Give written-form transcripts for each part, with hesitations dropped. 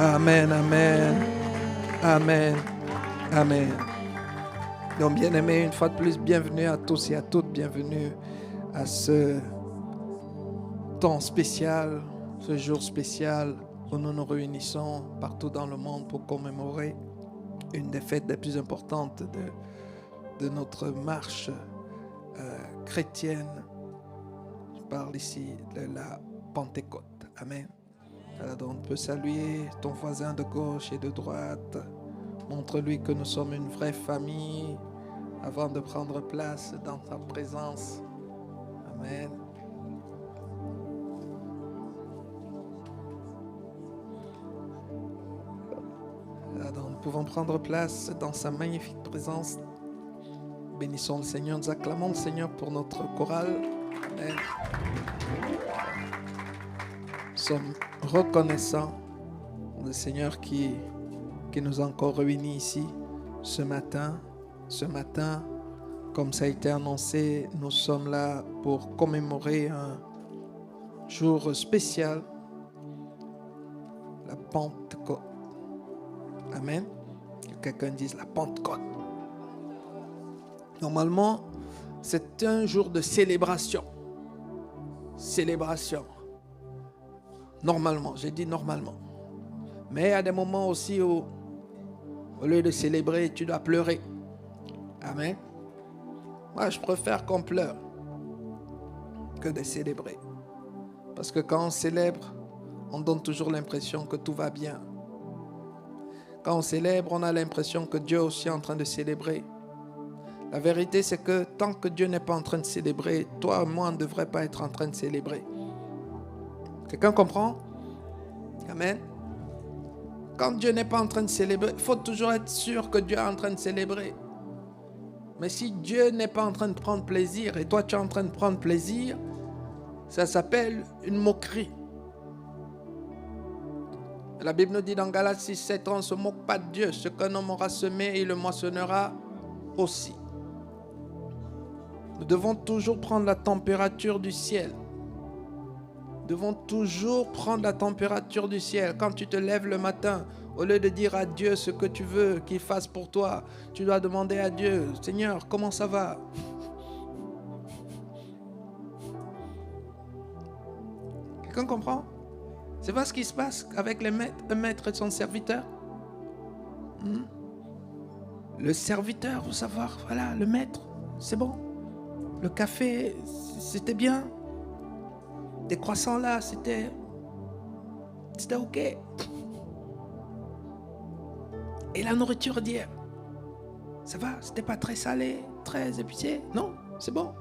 Amen, amen, amen, amen. Donc, bien-aimés, une fois de plus, bienvenue à tous et à toutes, bienvenue à ce temps spécial, ce jour spécial où nous nous réunissons partout dans le monde pour commémorer une des fêtes les plus importantes de notre marche chrétienne. Je parle ici de la Pentecôte. Amen. Alors donc, on peut saluer ton voisin de gauche et de droite. Montre-lui que nous sommes une vraie famille avant de prendre place dans ta présence. Amen. Alors donc, nous pouvons prendre place dans sa magnifique présence. Bénissons le Seigneur, nous acclamons le Seigneur pour notre chorale. Amen. Nous sommes reconnaissants le Seigneur qui nous a encore réunis ici ce matin. Ce matin, comme ça a été annoncé, nous sommes là pour commémorer un jour spécial, la Pentecôte. Amen. Que quelqu'un dise la Pentecôte. Normalement, c'est un jour de célébration. Célébration. Normalement, j'ai dit normalement. Mais il y a des moments aussi où, au lieu de célébrer, tu dois pleurer. Amen. Moi, je préfère qu'on pleure que de célébrer. Parce que quand on célèbre, on donne toujours l'impression que tout va bien. Quand on célèbre, on a l'impression que Dieu aussi est en train de célébrer. La vérité, c'est que tant que Dieu n'est pas en train de célébrer, toi et moi, on ne devrait pas être en train de célébrer. Quelqu'un comprend? Amen. Quand Dieu n'est pas en train de célébrer, il faut toujours être sûr que Dieu est en train de célébrer. Mais si Dieu n'est pas en train de prendre plaisir et toi tu es en train de prendre plaisir, ça s'appelle une moquerie. La Bible nous dit dans Galates 6, 7, on ne se moque pas de Dieu. Ce qu'un homme aura semé, il le moissonnera aussi. Nous devons toujours prendre la température du ciel. Nous devons toujours prendre la température du ciel. Quand tu te lèves le matin, au lieu de dire à Dieu ce que tu veux qu'il fasse pour toi, tu dois demander à Dieu, Seigneur, comment ça va? Quelqu'un comprend? C'est pas ce qui se passe avec un maître et son serviteur. Le serviteur, vous savez, voilà, le maître, c'est bon. Le café, c'était bien. Des croissants là, c'était ok. Et la nourriture d'hier, ça va, c'était pas très salé, très épicé, non, c'est bon.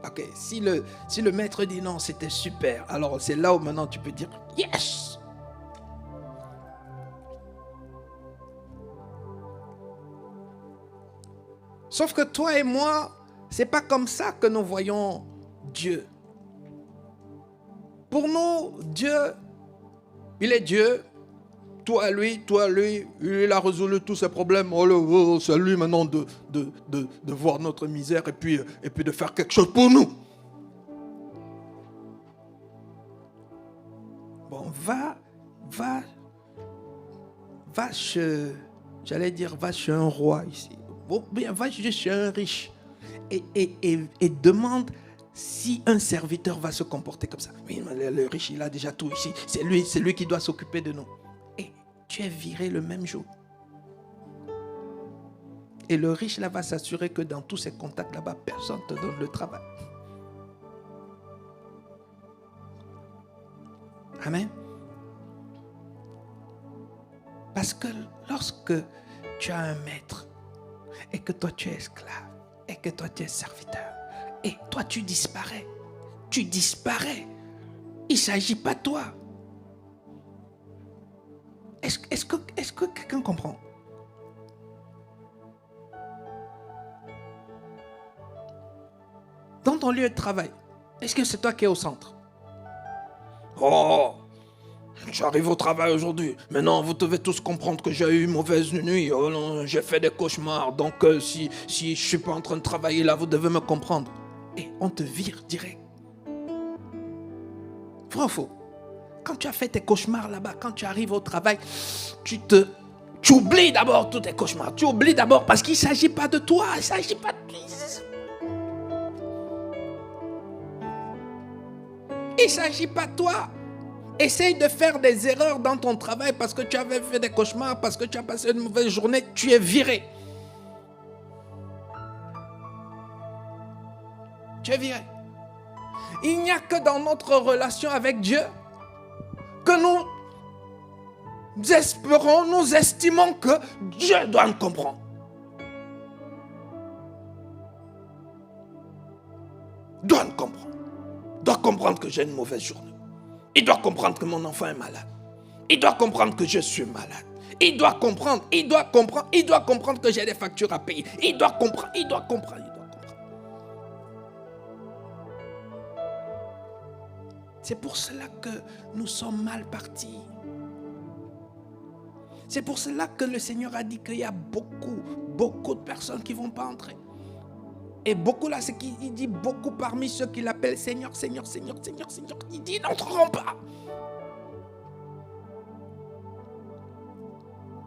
Ok, si le maître dit non, c'était super, alors c'est là où maintenant tu peux dire yes. Sauf que toi et moi, c'est pas comme ça que nous voyons Dieu. Pour nous, Dieu, il est Dieu. Toi, lui, il a résolu tous ses problèmes. Oh, c'est à lui maintenant de voir notre misère et puis de faire quelque chose pour nous. Bon, va chez un roi ici. Bon, bien, va chez un riche et demande si un serviteur va se comporter comme ça. Oui, le riche, il a déjà tout ici. C'est lui qui doit s'occuper de nous. Et tu es viré le même jour. Et le riche là va s'assurer que dans tous ses contacts là-bas, personne ne te donne le travail. Amen. Parce que lorsque tu as un maître et que toi tu es esclave et que toi tu es serviteur, et toi, tu disparais. Tu disparais. Il ne s'agit pas de toi. Est-ce que quelqu'un comprend? Dans ton lieu de travail, est-ce que c'est toi qui es au centre? Oh, j'arrive au travail aujourd'hui. Maintenant, vous devez tous comprendre que j'ai eu une mauvaise nuit. Oh non, j'ai fait des cauchemars. Donc, si je ne suis pas en train de travailler là, vous devez me comprendre. Et on te vire direct. Vrai ou faux? quand tu as fait tes cauchemars là-bas, quand tu arrives au travail, tu oublies d'abord tous tes cauchemars. Tu oublies d'abord parce qu'il ne s'agit pas de toi. Il ne s'agit pas de toi. Il ne s'agit pas de toi. Essaye de faire des erreurs dans ton travail parce que tu avais fait des cauchemars, parce que tu as passé une mauvaise journée, tu es viré. Tu es viré. Il n'y a que dans notre relation avec Dieu que nous espérons, nous estimons que Dieu doit nous comprendre. Doit nous comprendre. Doit comprendre que j'ai une mauvaise journée. Il doit comprendre que mon enfant est malade. Il doit comprendre que je suis malade. Il doit comprendre que j'ai des factures à payer. Il doit comprendre. C'est pour cela que nous sommes mal partis. C'est pour cela que le Seigneur a dit qu'il y a beaucoup de personnes qui ne vont pas entrer. Et beaucoup là, c'est qu'il dit beaucoup parmi ceux qui l'appellent Seigneur, Seigneur, Seigneur, Seigneur, Seigneur. Il dit, ils n'entreront pas.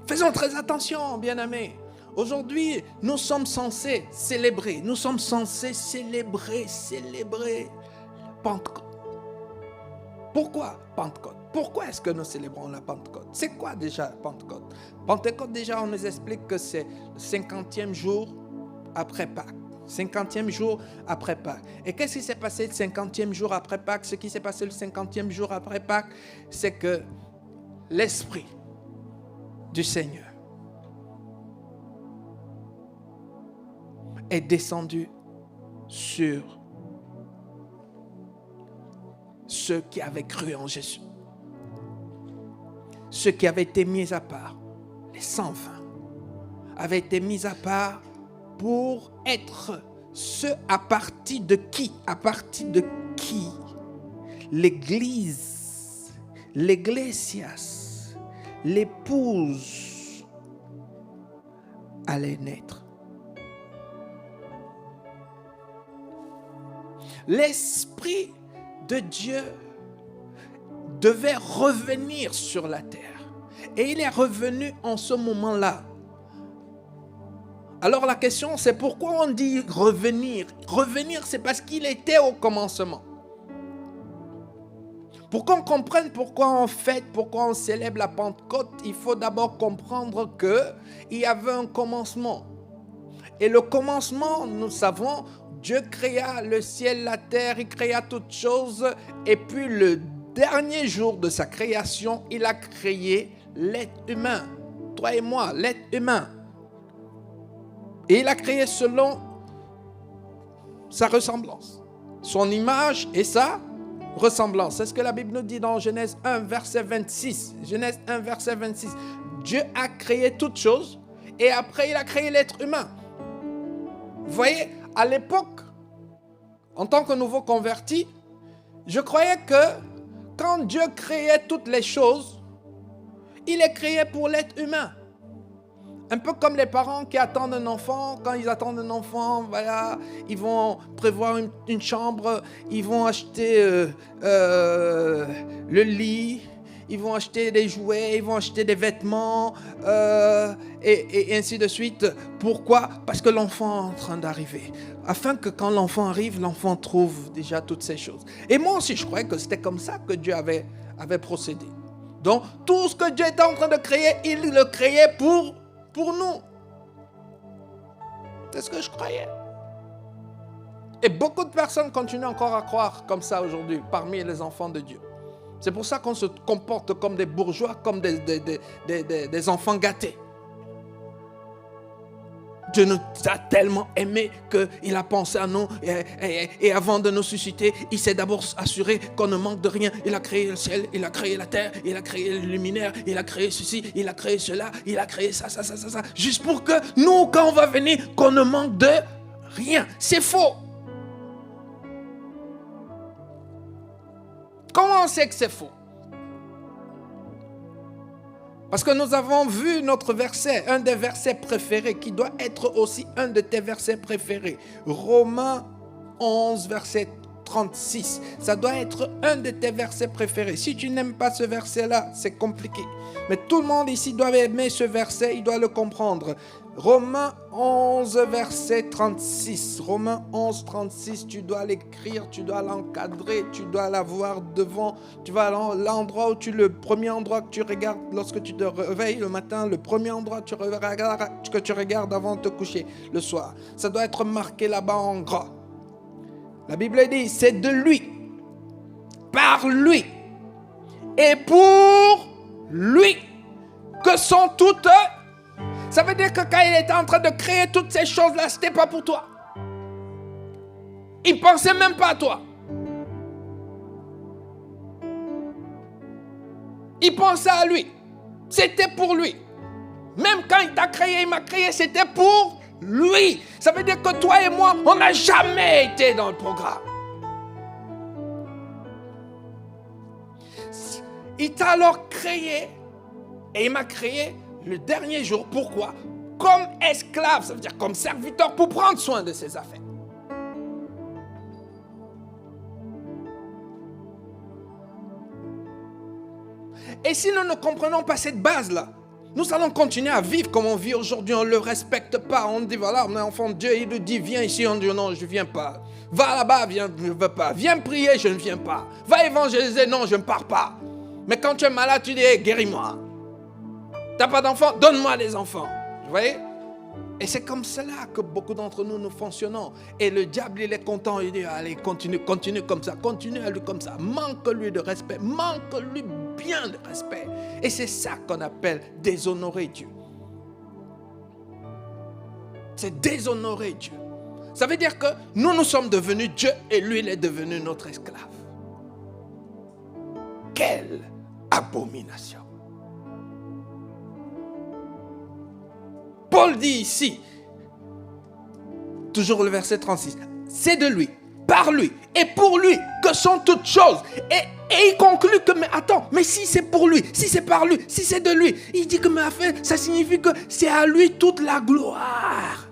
Faisons très attention, bien-aimés. Aujourd'hui, nous sommes censés célébrer. Nous sommes censés célébrer Pentecôte. Pourquoi Pentecôte? Pourquoi est-ce que nous célébrons la Pentecôte? C'est quoi déjà Pentecôte? Pentecôte, déjà, on nous explique que c'est le 50e jour après Pâques. 50e jour après Pâques. Et qu'est-ce qui s'est passé le 50e jour après Pâques? Ce qui s'est passé le 50e jour après Pâques, c'est que l'Esprit du Seigneur est descendu sur ceux qui avaient cru en Jésus. Ceux qui avaient été mis à part, les 120, avaient été mis à part pour être ceux à partir de qui? À partir de qui l'Église, l'Ecclésias, l'épouse allait naître. L'Esprit de Dieu devait revenir sur la terre. Et il est revenu en ce moment-là. Alors la question, c'est pourquoi on dit revenir? Revenir, c'est parce qu'il était au commencement. Pour qu'on comprenne pourquoi on fête, pourquoi on célèbre la Pentecôte, il faut d'abord comprendre qu'il y avait un commencement. Et le commencement, nous savons, Dieu créa le ciel, la terre, il créa toutes choses. Et puis le dernier jour de sa création, il a créé l'être humain. Toi et moi, l'être humain. Et il a créé selon sa ressemblance. Son image et sa ressemblance. C'est ce que la Bible nous dit dans Genèse 1, verset 26. Genèse 1, verset 26. Dieu a créé toutes choses et après il a créé l'être humain. Vous voyez, à l'époque, en tant que nouveau converti, je croyais que quand Dieu créait toutes les choses, il les créait pour l'être humain. Un peu comme les parents qui attendent un enfant. Quand ils attendent un enfant, voilà, ils vont prévoir une chambre, ils vont acheter le lit, ils vont acheter des jouets, ils vont acheter des vêtements, et ainsi de suite. Pourquoi? Parce que l'enfant est en train d'arriver. Afin que quand l'enfant arrive, l'enfant trouve déjà toutes ces choses. Et moi aussi, je croyais que c'était comme ça que Dieu avait procédé. Donc, tout ce que Dieu était en train de créer, il le créait pour nous. C'est ce que je croyais. Et beaucoup de personnes continuent encore à croire comme ça aujourd'hui, parmi les enfants de Dieu. C'est pour ça qu'on se comporte comme des bourgeois, comme des enfants gâtés. Dieu nous a tellement aimés qu'il a pensé à nous et avant de nous susciter, il s'est d'abord assuré qu'on ne manque de rien. Il a créé le ciel, il a créé la terre, il a créé le luminaire, il a créé ceci, il a créé cela, il a créé ça. Juste pour que nous, quand on va venir, qu'on ne manque de rien. C'est faux. Comment on sait que c'est faux? Parce que nous avons vu notre verset, un des versets préférés, qui doit être aussi un de tes versets préférés. Romains 11, verset 36. Ça doit être un de tes versets préférés. Si tu n'aimes pas ce verset-là, c'est compliqué. Mais tout le monde ici doit aimer ce verset, il doit le comprendre. Romains 11, verset 36. Romains 11, 36, tu dois l'écrire, tu dois l'encadrer, tu dois l'avoir devant. Tu vas à l'endroit où le premier endroit que tu regardes lorsque tu te réveilles le matin, le premier endroit que tu regardes avant de te coucher le soir. Ça doit être marqué là-bas en gras. La Bible dit, c'est de lui, par lui et pour lui que sont toutes. Ça veut dire que quand il était en train de créer toutes ces choses-là, ce n'était pas pour toi. Il ne pensait même pas à toi. Il pensait à lui. C'était pour lui. Même quand il t'a créé, il m'a créé, c'était pour lui. Ça veut dire que toi et moi, on n'a jamais été dans le programme. Il t'a alors créé et il m'a créé le dernier jour. Pourquoi? Comme esclave, ça veut dire comme serviteur pour prendre soin de ses affaires. Et si nous ne comprenons pas cette base-là, nous allons continuer à vivre comme on vit aujourd'hui. On ne le respecte pas. On dit voilà, on est enfant de Dieu. Il nous dit viens ici. On dit non, je ne viens pas. Va là-bas, je ne veux pas. Viens prier, je ne viens pas. Va évangéliser, non, je ne pars pas. Mais quand tu es malade, tu dis hey, guéris-moi. Tu n'as pas d'enfants? Donne-moi des enfants. Vous voyez? Et c'est comme cela que beaucoup d'entre nous fonctionnons. Et le diable, il est content. Il dit, allez, continue comme ça. Continue à lui comme ça. Manque-lui de respect. Manque-lui bien de respect. Et c'est ça qu'on appelle déshonorer Dieu. C'est déshonorer Dieu. Ça veut dire que nous sommes devenus Dieu et lui, il est devenu notre esclave. Quelle abomination! Paul dit ici, toujours le verset 36, c'est de lui, par lui et pour lui que sont toutes choses. Et il conclut que, mais attends, mais si c'est pour lui, si c'est par lui, si c'est de lui, il dit que mais ça signifie que c'est à lui toute la gloire.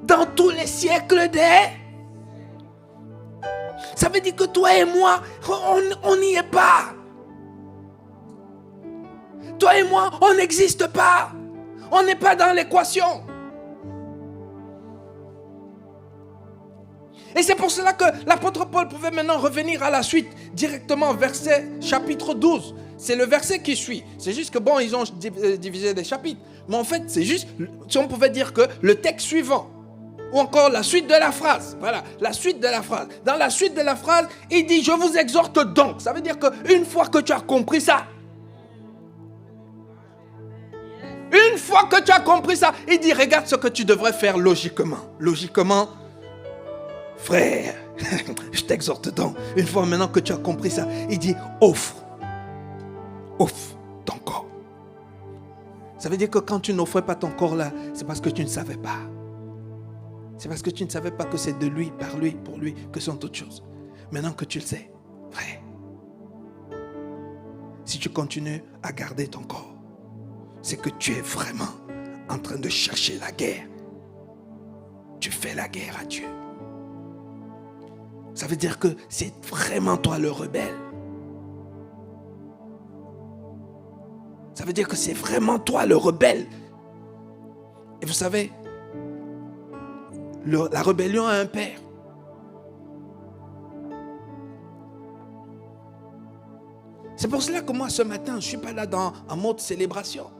Dans tous les siècles des... Ça veut dire que toi et moi, on n'y est pas. Toi et moi, on n'existe pas. On n'est pas dans l'équation. Et c'est pour cela que l'apôtre Paul pouvait maintenant revenir à la suite, directement verset chapitre 12. C'est le verset qui suit. C'est juste que bon, ils ont divisé des chapitres. Mais en fait, c'est juste, si on pouvait dire que le texte suivant, ou encore la suite de la phrase. Voilà, la suite de la phrase. Dans la suite de la phrase, il dit, je vous exhorte donc. Ça veut dire qu'une fois que tu as compris ça, une fois que tu as compris ça, il dit, regarde ce que tu devrais faire logiquement. Logiquement, frère, je t'exhorte donc. Une fois maintenant que tu as compris ça, il dit, offre ton corps. Ça veut dire que quand tu n'offrais pas ton corps là, c'est parce que tu ne savais pas. C'est parce que tu ne savais pas que c'est de lui, par lui, pour lui, que sont toutes choses. Maintenant que tu le sais, frère, si tu continues à garder ton corps, c'est que tu es vraiment en train de chercher la guerre. Tu fais la guerre à Dieu. Ça veut dire que c'est vraiment toi le rebelle. Ça veut dire que c'est vraiment toi le rebelle. Et vous savez, la rébellion a un père. C'est pour cela que moi ce matin, je ne suis pas là en mode célébration.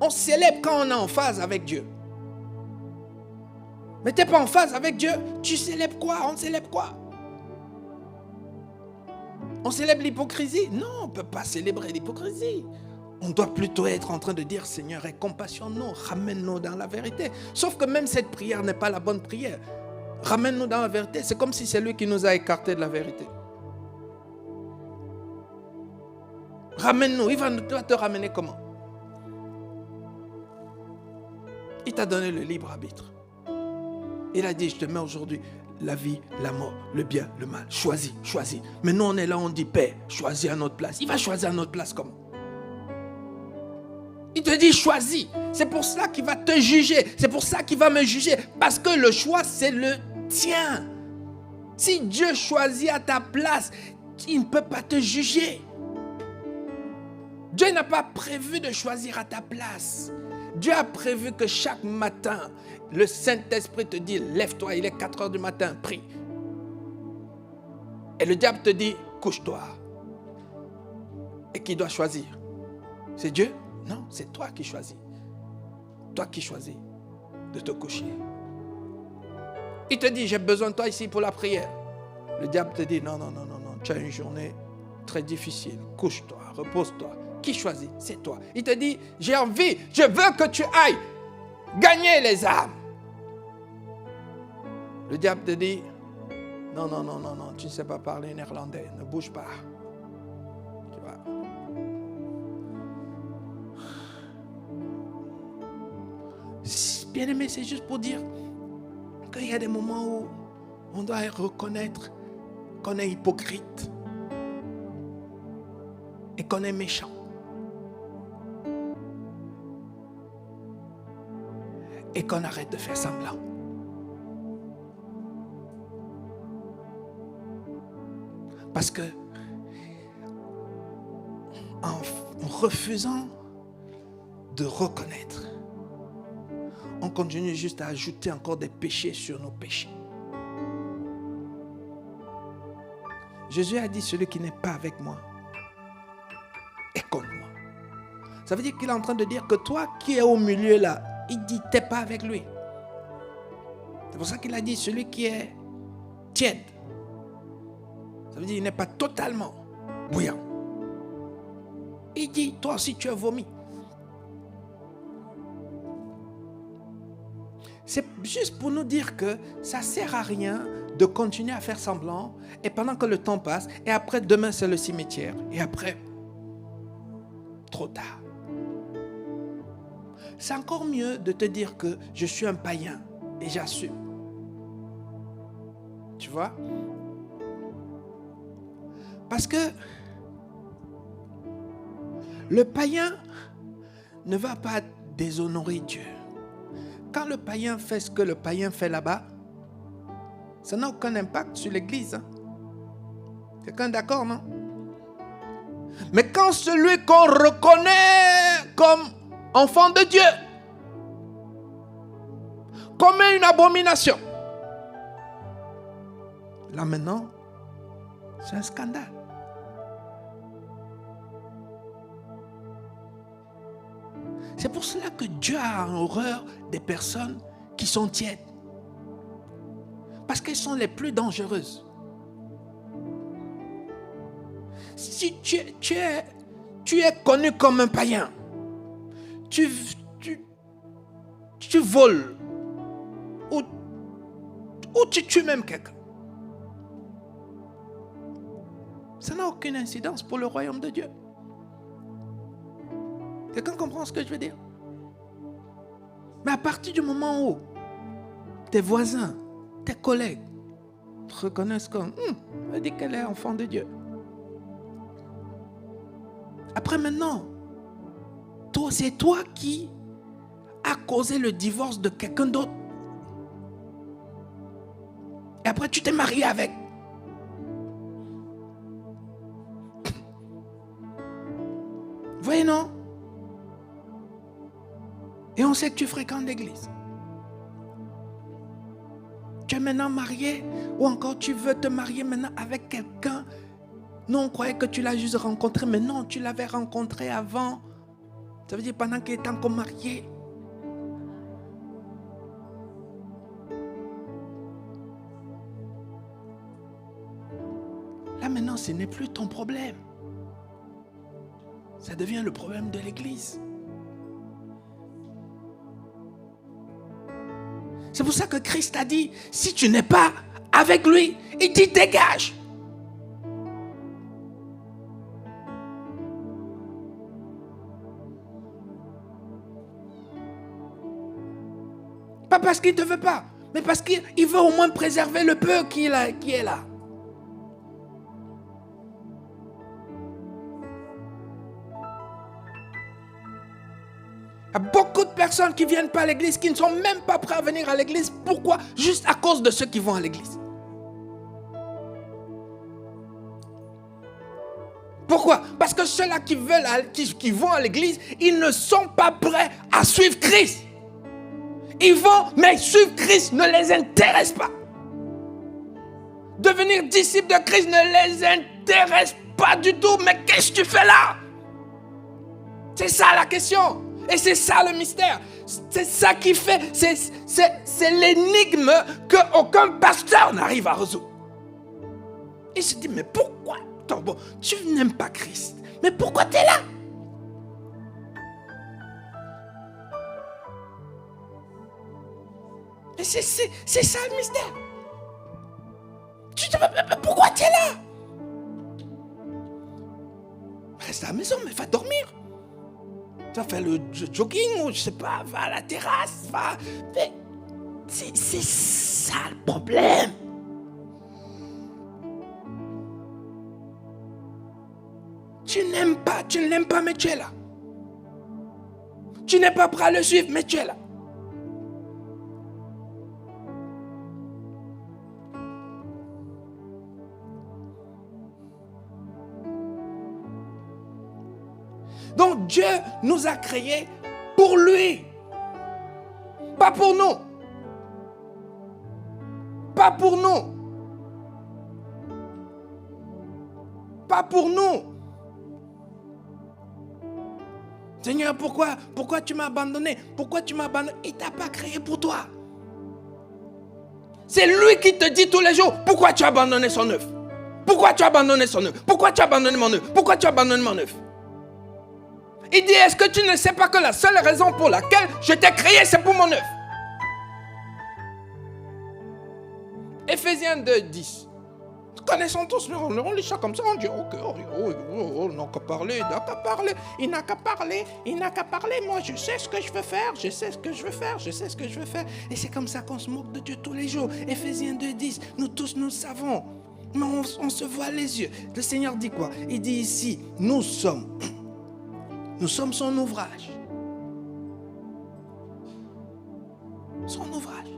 On célèbre quand on est en phase avec Dieu. Mais tu n'es pas en phase avec Dieu, tu célèbres quoi? On célèbre quoi? On célèbre l'hypocrisie? Non, on ne peut pas célébrer l'hypocrisie. On doit plutôt être en train de dire, Seigneur, aie compassion, nous, ramène-nous dans la vérité. Sauf que même cette prière n'est pas la bonne prière. Ramène-nous dans la vérité. C'est comme si c'est lui qui nous a écartés de la vérité. Ramène-nous. Il va te ramener comment? Il t'a donné le libre arbitre. Il a dit, je te mets aujourd'hui la vie, la mort, le bien, le mal. Choisis, choisis. Mais nous, on est là, on dit, Père, choisis à notre place. Il va choisir à notre place comment? Il te dit, choisis. C'est pour cela qu'il va te juger. C'est pour ça qu'il va me juger. Parce que le choix, c'est le tien. Si Dieu choisit à ta place, il ne peut pas te juger. Dieu n'a pas prévu de choisir à ta place. Dieu a prévu que chaque matin, le Saint-Esprit te dit, lève-toi, il est 4 heures du matin, prie. Et le diable te dit, couche-toi. Et qui doit choisir? C'est Dieu? Non, c'est toi qui choisis. Toi qui choisis de te coucher. Il te dit, j'ai besoin de toi ici pour la prière. Le diable te dit, non, tu as une journée très difficile. Couche-toi, repose-toi. Qui choisit? C'est toi. Il te dit, j'ai envie, je veux que tu ailles gagner les âmes. Le diable te dit, non, tu ne sais pas parler néerlandais, ne bouge pas. Tu vois. Bien aimé, c'est juste pour dire qu'il y a des moments où on doit reconnaître qu'on est hypocrite et qu'on est méchant. Et qu'on arrête de faire semblant. Parce que en refusant de reconnaître, on continue juste à ajouter encore des péchés sur nos péchés. Jésus a dit, celui qui n'est pas avec moi est contre moi. Ça veut dire qu'il est en train de dire que toi qui es au milieu là, il dit, t'es pas avec lui. C'est pour ça qu'il a dit, celui qui est tiède. Ça veut dire qu'il n'est pas totalement bouillant. Il dit, toi aussi tu es vomi. C'est juste pour nous dire que ça ne sert à rien de continuer à faire semblant et pendant que le temps passe, et après demain c'est le cimetière, et après, trop tard. C'est encore mieux de te dire que je suis un païen et j'assume. Tu vois? Parce que le païen ne va pas déshonorer Dieu. Quand le païen fait ce que le païen fait là-bas, ça n'a aucun impact sur l'église. Hein? Quelqu'un d'accord, non? Mais quand celui qu'on reconnaît comme enfant de Dieu commet une abomination, là maintenant, c'est un scandale. C'est pour cela que Dieu a horreur des personnes qui sont tièdes. Parce qu'elles sont les plus dangereuses. Si tu es connu comme un païen, tu voles ou tu tues même quelqu'un, ça n'a aucune incidence pour le royaume de Dieu. Quelqu'un comprend ce que je veux dire? Mais à partir du moment où tes voisins, tes collègues te reconnaissent comme elle dit qu'elle est enfant de Dieu. Après maintenant, c'est toi qui as causé le divorce de quelqu'un d'autre. Et après tu t'es marié avec. Vous voyez, non? Et on sait que tu fréquentes l'église. Tu es maintenant marié, ou encore tu veux te marier maintenant avec quelqu'un. Non, on croyait que tu l'as juste rencontré, mais non, tu l'avais rencontré avant. Ça veut dire pendant qu'il était encore marié. Là maintenant, ce n'est plus ton problème. Ça devient le problème de l'église. C'est pour ça que Christ a dit, si tu n'es pas avec lui, il dit dégage. Pas parce qu'il ne te veut pas, mais parce qu'il veut au moins préserver le peu qui est là. Il y a beaucoup de personnes qui ne viennent pas à l'église, qui ne sont même pas prêts à venir à l'église. Pourquoi? Juste à cause de ceux qui vont à l'église. Pourquoi? Parce que ceux-là qui vont à l'église, ils ne sont pas prêts à suivre Christ. Ils vont, mais suivre Christ ne les intéresse pas. Devenir disciple de Christ ne les intéresse pas du tout. Mais qu'est-ce que tu fais là? C'est ça la question. Et c'est ça le mystère. C'est ça qui fait, c'est l'énigme qu'aucun pasteur n'arrive à résoudre. Il se dit, mais pourquoi? Bon, tu n'aimes pas Christ. Mais pourquoi tu es là? Et c'est ça le mystère. Tu te dis, mais pourquoi tu es là? Reste à la maison, mais va dormir. Tu vas faire le jogging ou je sais pas, va à la terrasse, va. Mais c'est ça le problème. Tu ne l'aimes pas, mais tu es là. Tu n'es pas prêt à le suivre, mais tu es là. Donc Dieu nous a créés pour lui. Pas pour nous. Pas pour nous. Pas pour nous. Seigneur, pourquoi tu m'as abandonné? Pourquoi tu m'as abandonné? Il ne t'a pas créé pour toi. C'est lui qui te dit tous les jours, pourquoi tu as abandonné son œuvre? Pourquoi tu as abandonné son œuvre? Pourquoi tu as abandonné mon œuvre? Pourquoi tu as abandonné mon œuvre? Il dit, est-ce que tu ne sais pas que la seule raison pour laquelle je t'ai créé, c'est pour mon œuvre? Éphésiens 2, 10. Connaissons tous, on lit ça comme ça, on dit, ok, on n'a qu'à parler, il n'a qu'à parler, moi je sais ce que je veux faire, et c'est comme ça qu'on se moque de Dieu tous les jours. Éphésiens 2, 10, nous tous nous savons, mais on se voit les yeux. Le Seigneur dit quoi? Il dit ici, nous sommes son ouvrage. Son ouvrage.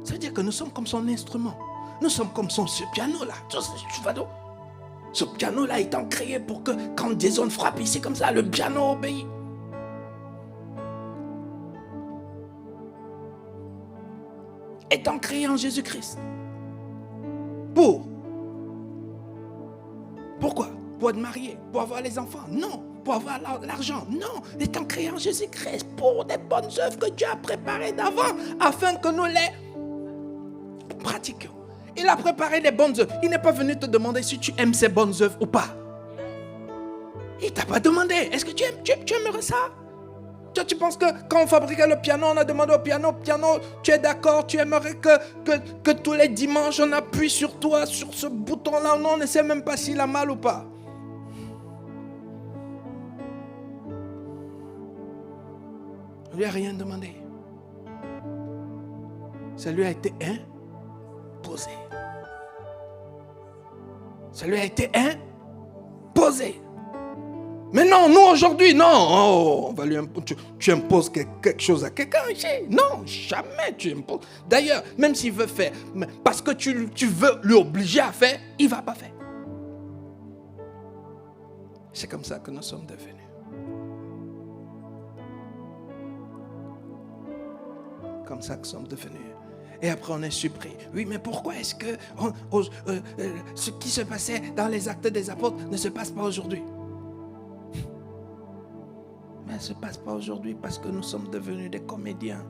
Ça veut dire que nous sommes comme son instrument. Nous sommes comme ce piano-là. Tu vois donc? Ce piano-là étant créé pour que quand des ondes frappent ici comme ça, le piano obéit. Étant créé en Jésus-Christ. Pourquoi? Pour être marié, pour avoir les enfants? Non. Pour avoir l'argent? Non. Étant créé en Jésus-Christ pour des bonnes œuvres que Dieu a préparées d'avant afin que nous les pratiquions. Il a préparé les bonnes œuvres. Il n'est pas venu te demander si tu aimes ces bonnes œuvres ou pas. Il ne t'a pas demandé. Est-ce que tu aimerais ça? Toi, tu penses que quand on fabriquait le piano, on a demandé au piano, tu es d'accord, tu aimerais que tous les dimanches, on appuie sur toi, sur ce bouton-là. Non, on ne sait même pas s'il a mal ou pas. On ne lui a rien demandé. Ça lui a été imposé. Ça lui a été imposé. Mais non, nous aujourd'hui, non. Oh, on va lui tu imposes quelque chose à quelqu'un. Non, jamais tu imposes. D'ailleurs, même s'il veut faire, parce que tu veux lui obliger à faire, il ne va pas faire. C'est comme ça que nous sommes devenus. Comme ça que nous sommes devenus. Et après on est surpris. Oui, mais pourquoi est-ce que ce qui se passait dans les actes des apôtres ne se passe pas aujourd'hui? Mais ça ne se passe pas aujourd'hui parce que nous sommes devenus des comédiens.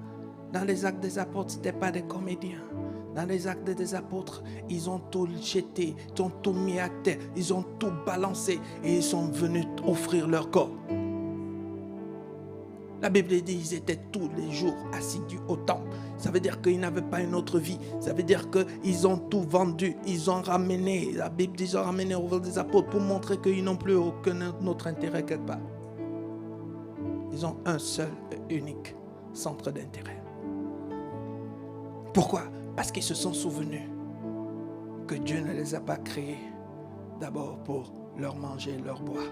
Dans les actes des apôtres, ce n'étaient pas des comédiens. Dans les actes des apôtres, ils ont tout jeté, ils ont tout mis à terre, ils ont tout balancé et ils sont venus offrir leur corps. La Bible dit qu'ils étaient tous les jours assidus au temple. Ça veut dire qu'ils n'avaient pas une autre vie. Ça veut dire qu'ils ont tout vendu. Ils ont ramené, la Bible dit qu'ils ont ramené au des apôtres pour montrer qu'ils n'ont plus aucun autre intérêt quelque part. Ils ont un seul et unique centre d'intérêt. Pourquoi? Parce qu'ils se sont souvenus que Dieu ne les a pas créés d'abord pour leur manger, leur boire.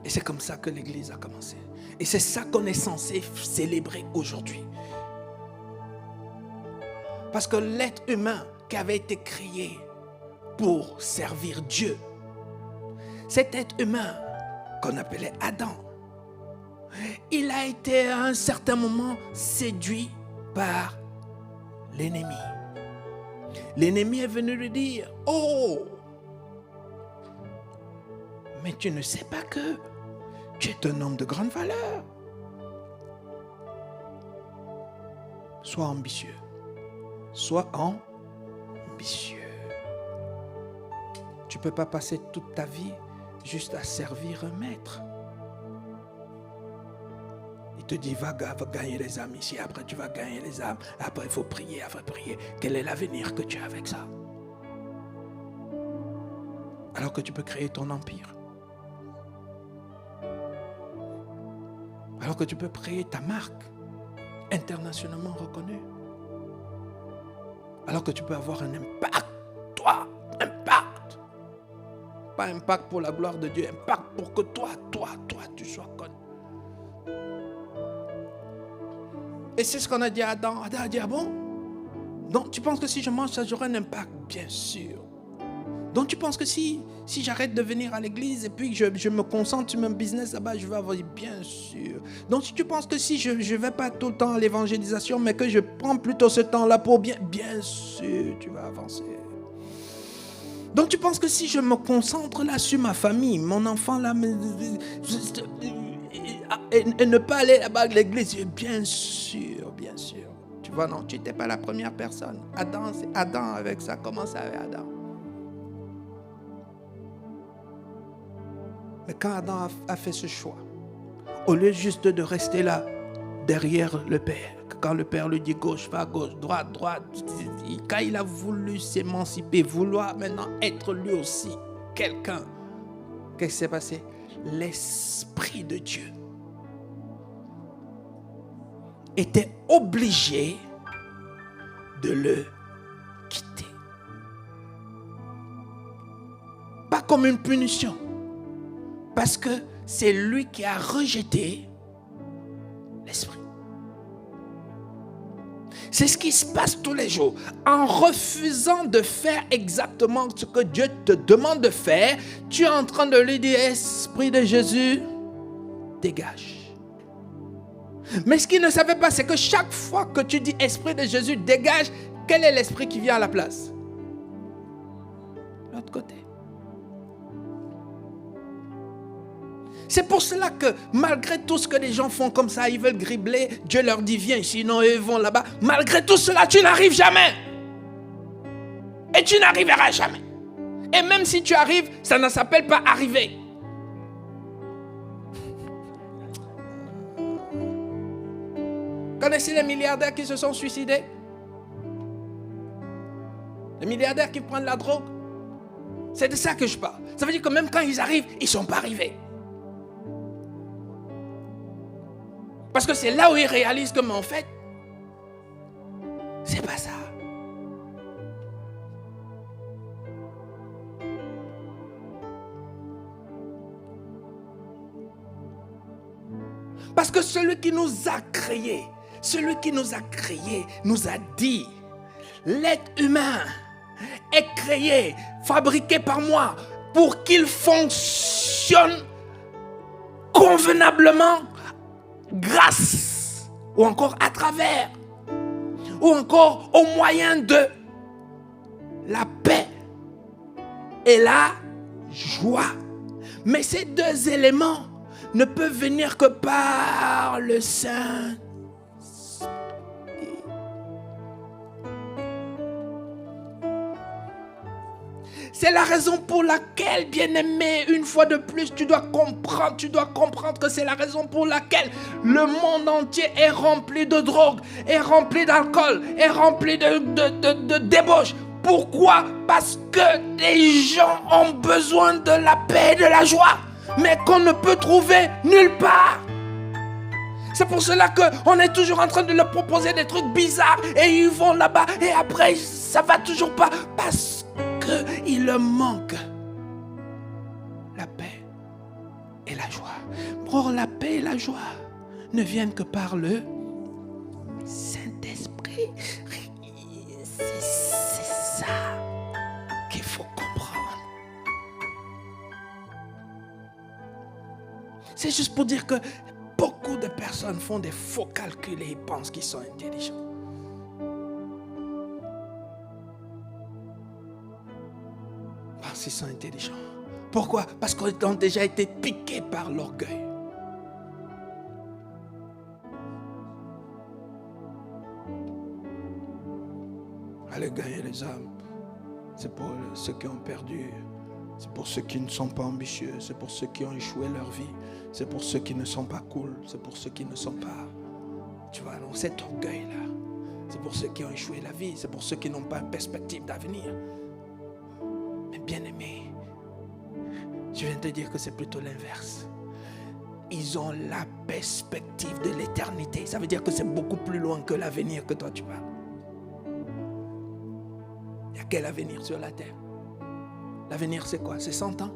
Et c'est comme ça que l'Église a commencé. Et c'est ça qu'on est censé célébrer aujourd'hui. Parce que l'être humain qui avait été créé pour servir Dieu. Cet être humain qu'on appelait Adam, il a été à un certain moment séduit par l'ennemi. L'ennemi est venu lui dire, « Oh, mais tu ne sais pas que tu es un homme de grande valeur. Sois ambitieux. Sois ambitieux. Tu ne peux pas passer toute ta vie juste à servir un maître. Il te dit, va gagner les âmes ici, après tu vas gagner les âmes, après il faut prier, après prier. Quel est l'avenir que tu as avec ça? Alors que tu peux créer ton empire. Alors que tu peux créer ta marque internationalement reconnue. Alors que tu peux avoir un impact, toi, impact. Pas impact pour la gloire de Dieu, impact pour que toi, tu sois connu. Et c'est ce qu'on a dit à Adam. Adam a dit, ah bon? Donc tu penses que si je mange ça, j'aurai un impact? Bien sûr. Donc tu penses que si j'arrête de venir à l'église et puis que je me concentre sur mon business là-bas, je vais avoir? Bien sûr. Donc si tu penses que si je ne vais pas tout le temps à l'évangélisation, mais que je prends plutôt ce temps-là pour bien sûr, tu vas avancer. Donc tu penses que si je me concentre là sur ma famille, mon enfant là, et ne pas aller là-bas à l'église, bien sûr, bien sûr. Tu vois, non, tu n'étais pas la première personne. Adam, c'est Adam avec ça. Comment ça avec Adam? Mais quand Adam a fait ce choix, au lieu juste de rester là, derrière le Père, quand le Père lui dit gauche, va à gauche, droite, droite, quand il a voulu s'émanciper, vouloir maintenant être lui aussi quelqu'un, qu'est-ce qui s'est passé? L'Esprit de Dieu était obligé de le quitter. Pas comme une punition, parce que c'est lui qui a rejeté l'Esprit. C'est ce qui se passe tous les jours. En refusant de faire exactement ce que Dieu te demande de faire, tu es en train de lui dire, Esprit de Jésus, dégage. Mais ce qu'il ne savait pas, c'est que chaque fois que tu dis Esprit de Jésus, dégage, quel est l'esprit qui vient à la place? L'autre côté. C'est pour cela que malgré tout ce que les gens font comme ça, ils veulent dribbler, Dieu leur dit viens, sinon ils vont là-bas. Malgré tout cela, tu n'arrives jamais. Et tu n'arriveras jamais. Et même si tu arrives, ça ne s'appelle pas arriver. Connaissez les milliardaires qui se sont suicidés? Les milliardaires qui prennent la drogue? C'est de ça que je parle. Ça veut dire que même quand ils arrivent, ils ne sont pas arrivés. Parce que c'est là où ils réalisent que, mais en fait, c'est pas ça. Parce que celui qui nous a créés, nous a dit, l'être humain est créé, fabriqué par moi, pour qu'il fonctionne convenablement grâce, ou encore à travers, ou encore au moyen de la paix et la joie. Mais ces deux éléments ne peuvent venir que par le Saint-Esprit. C'est la raison pour laquelle, bien-aimé, une fois de plus, tu dois comprendre que c'est la raison pour laquelle le monde entier est rempli de drogue, est rempli d'alcool, est rempli de débauche. Pourquoi? Parce que les gens ont besoin de la paix et de la joie, mais qu'on ne peut trouver nulle part. C'est pour cela qu'on est toujours en train de leur proposer des trucs bizarres et ils vont là-bas et après ça va toujours pas parce qu'il leur manque la paix et la joie. Or, la paix et la joie ne viennent que par le Saint-Esprit. C'est ça. C'est juste pour dire que beaucoup de personnes font des faux calculs et ils pensent qu'ils sont intelligents. Ils pensent qu'ils sont intelligents. Pourquoi? Parce qu'ils ont déjà été piqués par l'orgueil. Allez gagner les âmes. C'est pour ceux qui ont perdu. C'est pour ceux qui ne sont pas ambitieux. C'est pour ceux qui ont échoué leur vie. C'est pour ceux qui ne sont pas cool. C'est pour ceux qui ne sont pas... Tu vois, donc cet orgueil-là, c'est pour ceux qui ont échoué la vie. C'est pour ceux qui n'ont pas une perspective d'avenir. Mais bien aimé, je viens de te dire que c'est plutôt l'inverse. Ils ont la perspective de l'éternité. Ça veut dire que c'est beaucoup plus loin que l'avenir que toi tu as. Il y a quel avenir sur la terre? L'avenir c'est quoi? C'est 100 ans.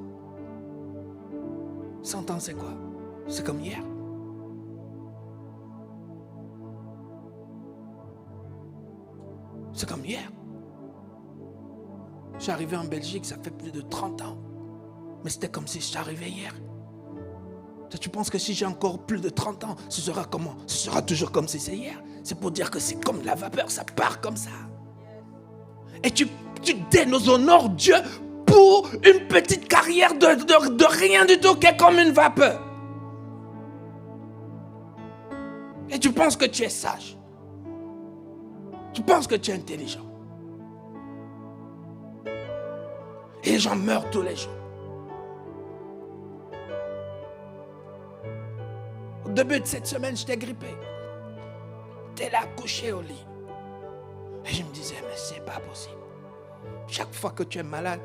100 ans c'est quoi? C'est comme hier. C'est comme hier. Je suis arrivé en Belgique, ça fait plus de 30 ans. Mais c'était comme si je suis arrivé hier. Tu penses que si j'ai encore plus de 30 ans, ce sera comment? Ce sera toujours comme si c'est hier. C'est pour dire que c'est comme la vapeur, ça part comme ça. Et tu déshonores Dieu pour une petite carrière de rien du tout qui est comme une vapeur. Et tu penses que tu es sage. Tu penses que tu es intelligent. Et les gens meurent tous les jours. Au début de cette semaine, j'étais grippé. J'étais là couché au lit. Et je me disais, mais c'est pas possible. Chaque fois que tu es malade,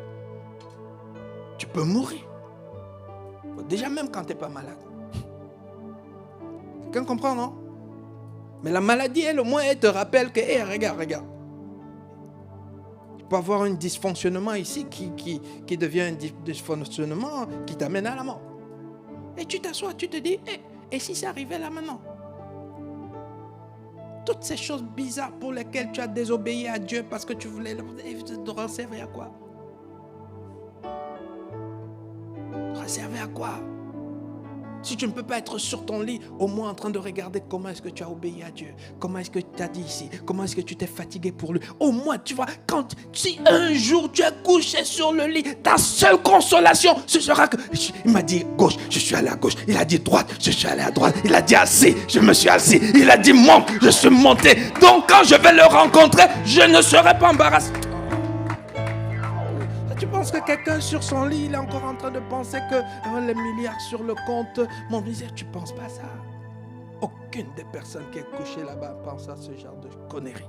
tu peux mourir. Déjà même quand tu n'es pas malade. Quelqu'un comprend, non? Mais la maladie, elle, au moins, elle te rappelle que, hey, regarde. Tu peux avoir un dysfonctionnement ici qui devient un dysfonctionnement qui t'amène à la mort. Et tu t'assois, tu te dis, hey, et si ça arrivait là maintenant? Toutes ces choses bizarres pour lesquelles tu as désobéi à Dieu parce que tu voulais te servir à quoi? Servir à quoi? Si tu ne peux pas être sur ton lit, au moins en train de regarder comment est-ce que tu as obéi à Dieu, comment est-ce que tu as dit ici, comment est-ce que tu t'es fatigué pour lui. Au moins, tu vois, si un jour tu es couché sur le lit, ta seule consolation, ce sera que... Il m'a dit gauche, je suis allé à gauche. Il a dit droite, je suis allé à droite. Il a dit assis, je me suis assis. Il a dit monte, je suis monté. Donc quand je vais le rencontrer, je ne serai pas embarrassé. Tu penses que quelqu'un sur son lit, il est encore en train de penser que les milliards sur le compte, mon misère, tu ne penses pas ça? Aucune des personnes qui est couchée là-bas pense à ce genre de conneries.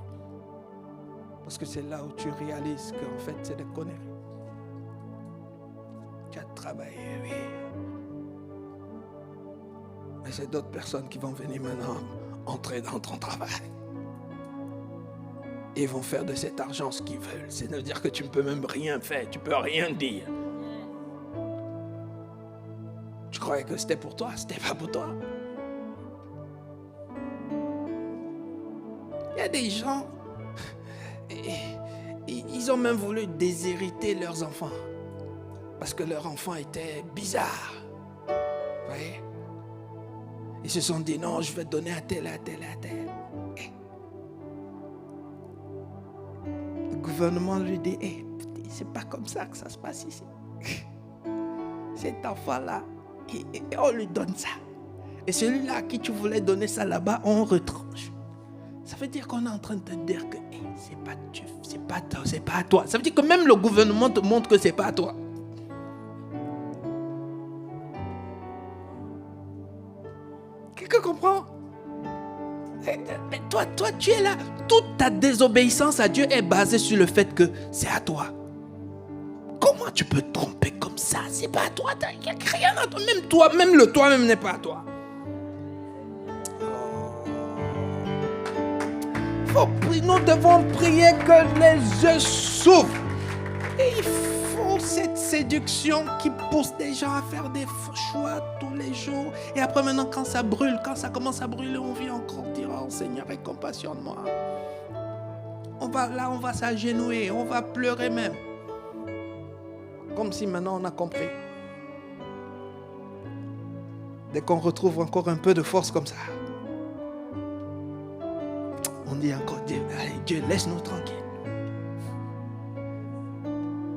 Parce que c'est là où tu réalises qu'en fait, c'est des conneries. Tu as travaillé, oui. Mais c'est d'autres personnes qui vont venir maintenant entrer dans ton travail. Ils vont faire de cet argent ce qu'ils veulent. C'est-à-dire que tu ne peux même rien faire. Tu ne peux rien dire. Tu croyais que c'était pour toi. C'était pas pour toi. Il y a des gens... Ils ont même voulu déshériter leurs enfants. Parce que leur enfant était bizarre. Vous voyez? Ils se sont dit, non, je vais donner à tel, à tel, à tel. Le gouvernement lui dit, hey, c'est pas comme ça que ça se passe ici. Cet enfant-là, on lui donne ça. Et celui-là à qui tu voulais donner ça là-bas, on retranche. Ça veut dire qu'on est en train de te dire que hey, c'est pas Dieu, c'est pas toi, c'est pas à toi. Ça veut dire que même le gouvernement te montre que c'est pas à toi. Quelqu'un comprend? Mais toi, tu es là. Toute ta désobéissance à Dieu est basée sur le fait que c'est à toi. Comment tu peux te tromper comme ça? C'est pas à toi. Il n'y a rien à toi. Même toi, même le toi-même n'est pas à toi. Nous devons prier que les yeux s'ouvrent. Et il faut cette séduction qui pousse des gens à faire des faux choix tous les jours. Et après maintenant, quand ça brûle, quand ça commence à brûler, on vient encore dire, oh Seigneur, aie compassion de moi. On va s'agenouiller, on va pleurer même. Comme si maintenant on a compris. Dès qu'on retrouve encore un peu de force comme ça, on dit encore, Dieu, allez, Dieu, laisse-nous tranquille.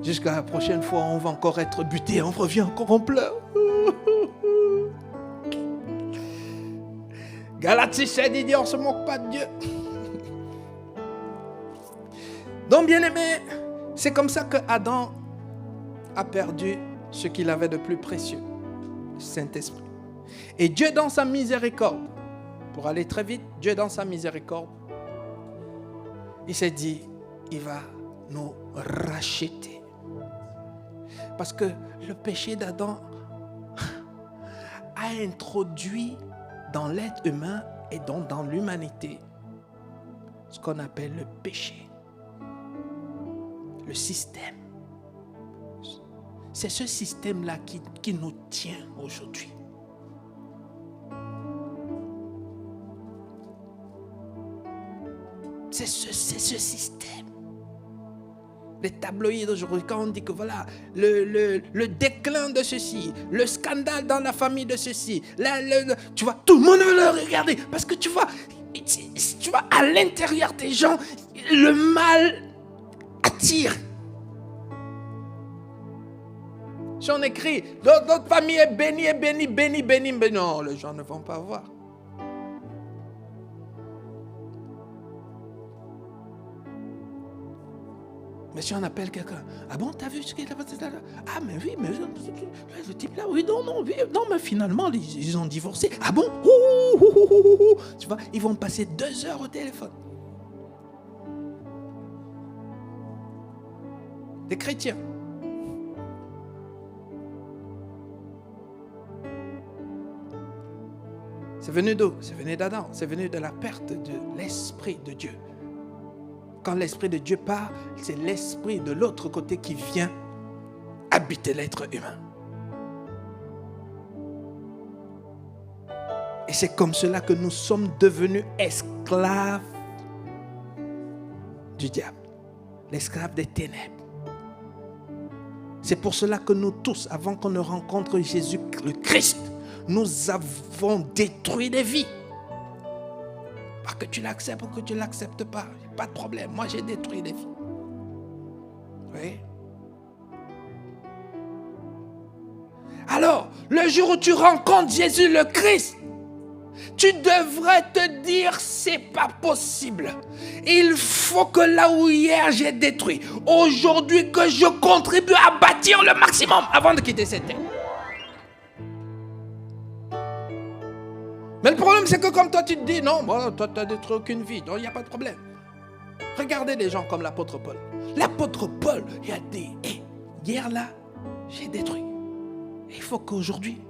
Jusqu'à la prochaine fois, on va encore être buté, on revient encore en pleurs. Galates 6 dit, on ne se moque pas de Dieu. Donc, bien aimé, c'est comme ça que Adam a perdu ce qu'il avait de plus précieux, le Saint-Esprit. Et Dieu, dans sa miséricorde, pour aller très vite, Dieu, dans sa miséricorde, il s'est dit, il va nous racheter. Parce que le péché d'Adam a introduit dans l'être humain et donc dans l'humanité ce qu'on appelle le péché. Le système. C'est ce système-là qui nous tient aujourd'hui. C'est ce système. Les tabloïds d'aujourd'hui, quand on dit que voilà, le déclin de ceci, le scandale dans la famille de ceci, tu vois, tout le monde veut le regarder. Parce que tu vois, à l'intérieur des gens, le mal attire. Si on écrit, notre famille est bénie, mais non, les gens ne vont pas voir. Mais si on appelle quelqu'un, ah bon, t'as vu ce qu'il a passé là? Ah, mais oui, mais le type là, oui, non, mais finalement, ils ont divorcé. Ah bon? Tu vois, ils vont passer 2 heures au téléphone. Des chrétiens. C'est venu d'où? C'est venu d'Adam. C'est venu de la perte de l'Esprit de Dieu. Quand l'Esprit de Dieu part, c'est l'Esprit de l'autre côté qui vient habiter l'être humain. Et c'est comme cela que nous sommes devenus esclaves du diable, l'esclave des ténèbres. C'est pour cela que nous tous, avant qu'on ne rencontre Jésus le Christ, nous avons détruit des vies. Pas que tu l'acceptes ou que tu ne l'acceptes pas. Pas de problème. Moi, j'ai détruit des vies. Oui. Alors, le jour où tu rencontres Jésus le Christ, tu devrais te dire, c'est pas possible. Il faut que là où hier j'ai détruit, aujourd'hui que je contribue à bâtir le maximum avant de quitter cette terre. Mais le problème, c'est que comme toi, tu te dis, non, bon, toi, tu n'as détruit aucune vie, donc il n'y a pas de problème. Regardez des gens comme l'apôtre Paul. L'apôtre Paul, il a dit, hier là, j'ai détruit. Il faut qu'aujourd'hui,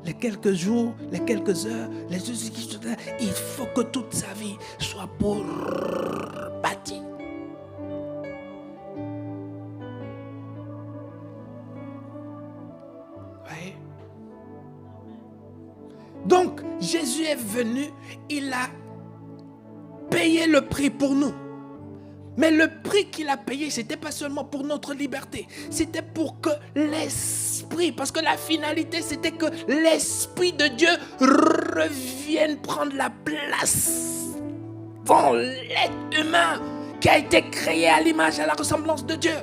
les quelques jours, les quelques heures, il faut que toute sa vie soit pour bâtir. Oui. Donc, Jésus est venu, il a payé le prix pour nous. Mais le prix qu'il a payé, ce n'était pas seulement pour notre liberté. C'était pour que l'Esprit, parce que la finalité, c'était que l'Esprit de Dieu revienne prendre la place dans l'être humain qui a été créé à l'image et à la ressemblance de Dieu.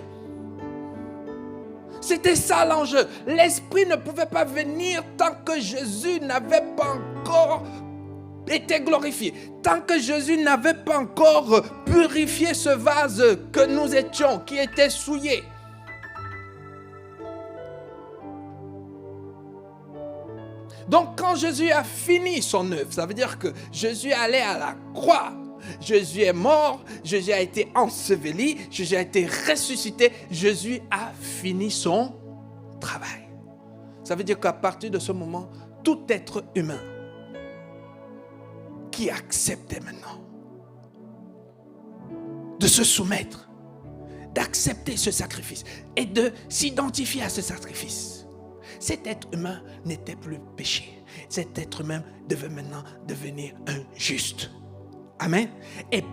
C'était ça l'enjeu. L'Esprit ne pouvait pas venir tant que Jésus n'avait pas encore été glorifié. Tant que Jésus n'avait pas encore purifié ce vase que nous étions, qui était souillé. Donc quand Jésus a fini son œuvre, ça veut dire que Jésus allait à la croix. Jésus est mort, Jésus a été enseveli, Jésus a été ressuscité, Jésus a fini son travail. Ça veut dire qu'à partir de ce moment, tout être humain qui acceptait maintenant de se soumettre, d'accepter ce sacrifice et de s'identifier à ce sacrifice, cet être humain n'était plus péché. Cet être humain devait maintenant devenir un juste. Amen. Et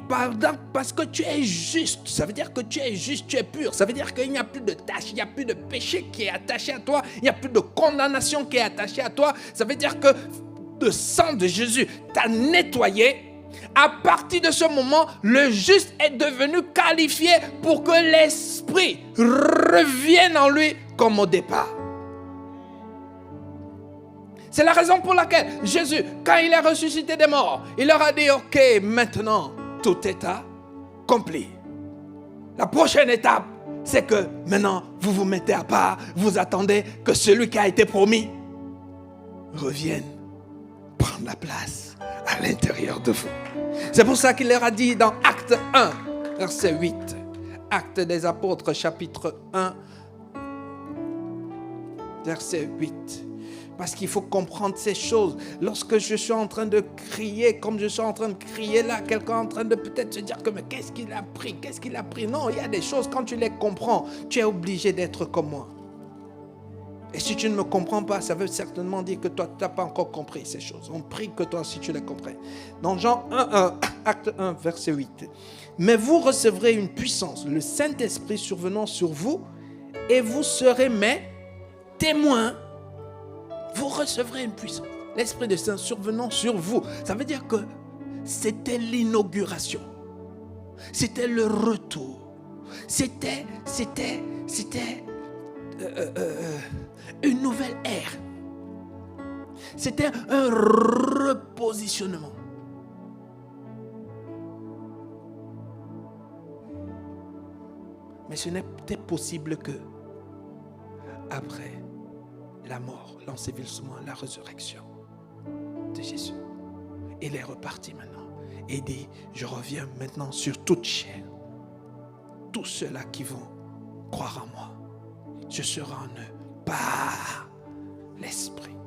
parce que tu es juste, ça veut dire que tu es juste, tu es pur. Ça veut dire qu'il n'y a plus de tâche, il n'y a plus de péché qui est attaché à toi. Il n'y a plus de condamnation qui est attachée à toi. Ça veut dire que le sang de Jésus t'a nettoyé. À partir de ce moment, le juste est devenu qualifié pour que l'esprit revienne en lui comme au départ. C'est la raison pour laquelle Jésus, quand il est ressuscité des morts, il leur a dit, ok, maintenant, tout est accompli. La prochaine étape, c'est que maintenant, vous vous mettez à part, vous attendez que celui qui a été promis revienne prendre la place à l'intérieur de vous. C'est pour ça qu'il leur a dit dans Acte 1, verset 8, Acte des Apôtres, chapitre 1, verset 8. Parce qu'il faut comprendre ces choses. Lorsque je suis en train de crier, comme je suis en train de crier là, quelqu'un est en train de peut-être se dire que mais qu'est-ce qu'il a pris? Qu'est-ce qu'il a pris? Non, il y a des choses, quand tu les comprends, tu es obligé d'être comme moi. Et si tu ne me comprends pas, ça veut certainement dire que toi, tu n'as pas encore compris ces choses. On prie que toi, si tu les comprends. Dans Jean 1, acte 1, verset 8. Mais vous recevrez une puissance, le Saint-Esprit survenant sur vous, et vous serez mes témoins. Vous recevrez une puissance. L'Esprit de Saint survenant sur vous. Ça veut dire que c'était l'inauguration. C'était le retour. C'était une nouvelle ère. C'était un repositionnement. Mais ce n'était possible que après la mort, l'ensevelissement, la résurrection de Jésus. Il est reparti maintenant et dit, je reviens maintenant sur toute chair. Tous ceux-là qui vont croire en moi, je serai en eux par l'Esprit.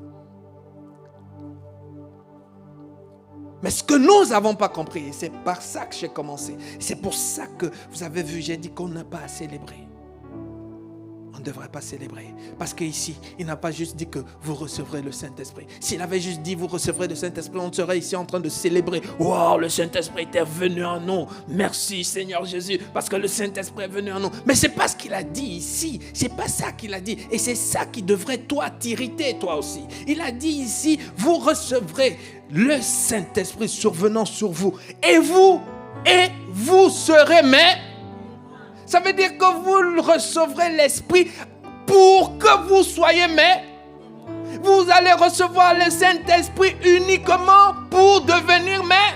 Mais ce que nous n'avons pas compris, c'est par ça que j'ai commencé. C'est pour ça que vous avez vu, j'ai dit qu'on n'a pas à célébrer. On ne devrait pas célébrer. Parce qu'ici, il n'a pas juste dit que vous recevrez le Saint-Esprit. S'il avait juste dit vous recevrez le Saint-Esprit, on serait ici en train de célébrer. Wow, le Saint-Esprit est venu en nous. Merci Seigneur Jésus, parce que le Saint-Esprit est venu en nous. Mais ce n'est pas ce qu'il a dit ici. Ce n'est pas ça qu'il a dit. Et c'est ça qui devrait toi t'irriter, toi aussi. Il a dit ici, vous recevrez le Saint-Esprit survenant sur vous. Et vous serez mes... Ça veut dire que vous recevrez l'Esprit pour que vous soyez mes. Vous allez recevoir le Saint-Esprit uniquement pour devenir mes.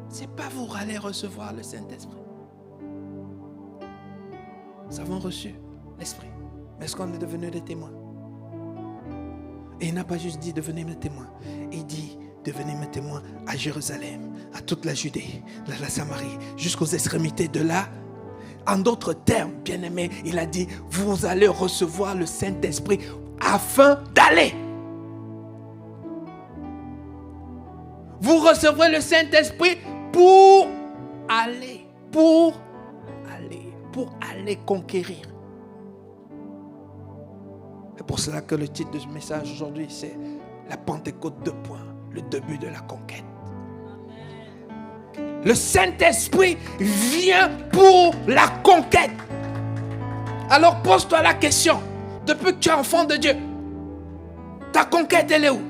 C'est pas vous allez recevoir le Saint-Esprit. Nous avons reçu l'Esprit. Mais est-ce qu'on est devenu des témoins? Et il n'a pas juste dit devenez mes témoins. Il dit devenez mes témoins à Jérusalem, à toute la Judée, la Samarie, jusqu'aux extrémités de là. En d'autres termes, bien-aimés, il a dit, vous allez recevoir le Saint-Esprit afin d'aller. Vous recevrez le Saint-Esprit pour aller conquérir. C'est pour cela que le titre de ce message aujourd'hui, c'est la Pentecôte 2 points. Le début de la conquête. Le Saint-Esprit vient pour la conquête. Alors pose-toi la question. Depuis que tu es enfant de Dieu, ta conquête elle est où?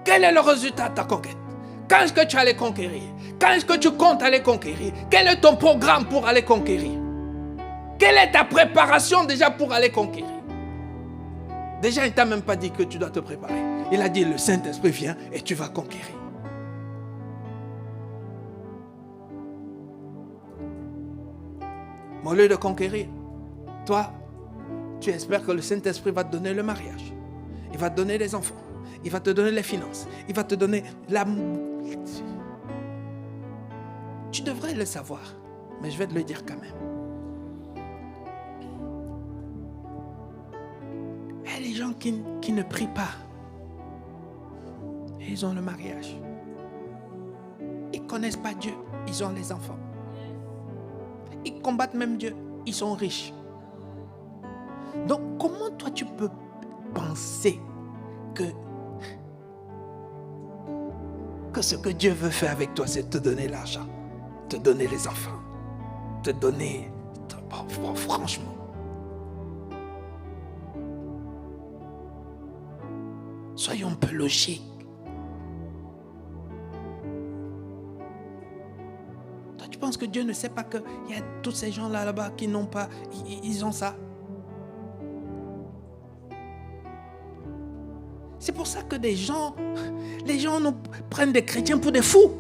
Quel est le résultat de ta conquête? Quand est-ce que tu allais conquérir? Quand est-ce que tu comptes aller conquérir? Quel est ton programme pour aller conquérir? Quelle est ta préparation déjà pour aller conquérir? Déjà, il ne t'a même pas dit que tu dois te préparer. Il a dit, le Saint-Esprit vient et tu vas conquérir. Mais au lieu de conquérir, toi, tu espères que le Saint-Esprit va te donner le mariage. Il va te donner les enfants. Il va te donner les finances. Il va te donner l'amour. Tu devrais le savoir, mais je vais te le dire quand même. Et les gens qui ne prient pas, ils ont le mariage. Ils ne connaissent pas Dieu, ils ont les enfants. Ils combattent même Dieu, ils sont riches. Donc comment toi tu peux penser que que ce que Dieu veut faire avec toi, c'est te donner l'argent, te donner les enfants, te donner... Bon, franchement. Soyons un peu logiques. Toi, tu penses que Dieu ne sait pas qu'il y a tous ces gens-là là-bas qui n'ont pas... Ils ont ça. C'est pour ça que les gens nous prennent des chrétiens pour des fous.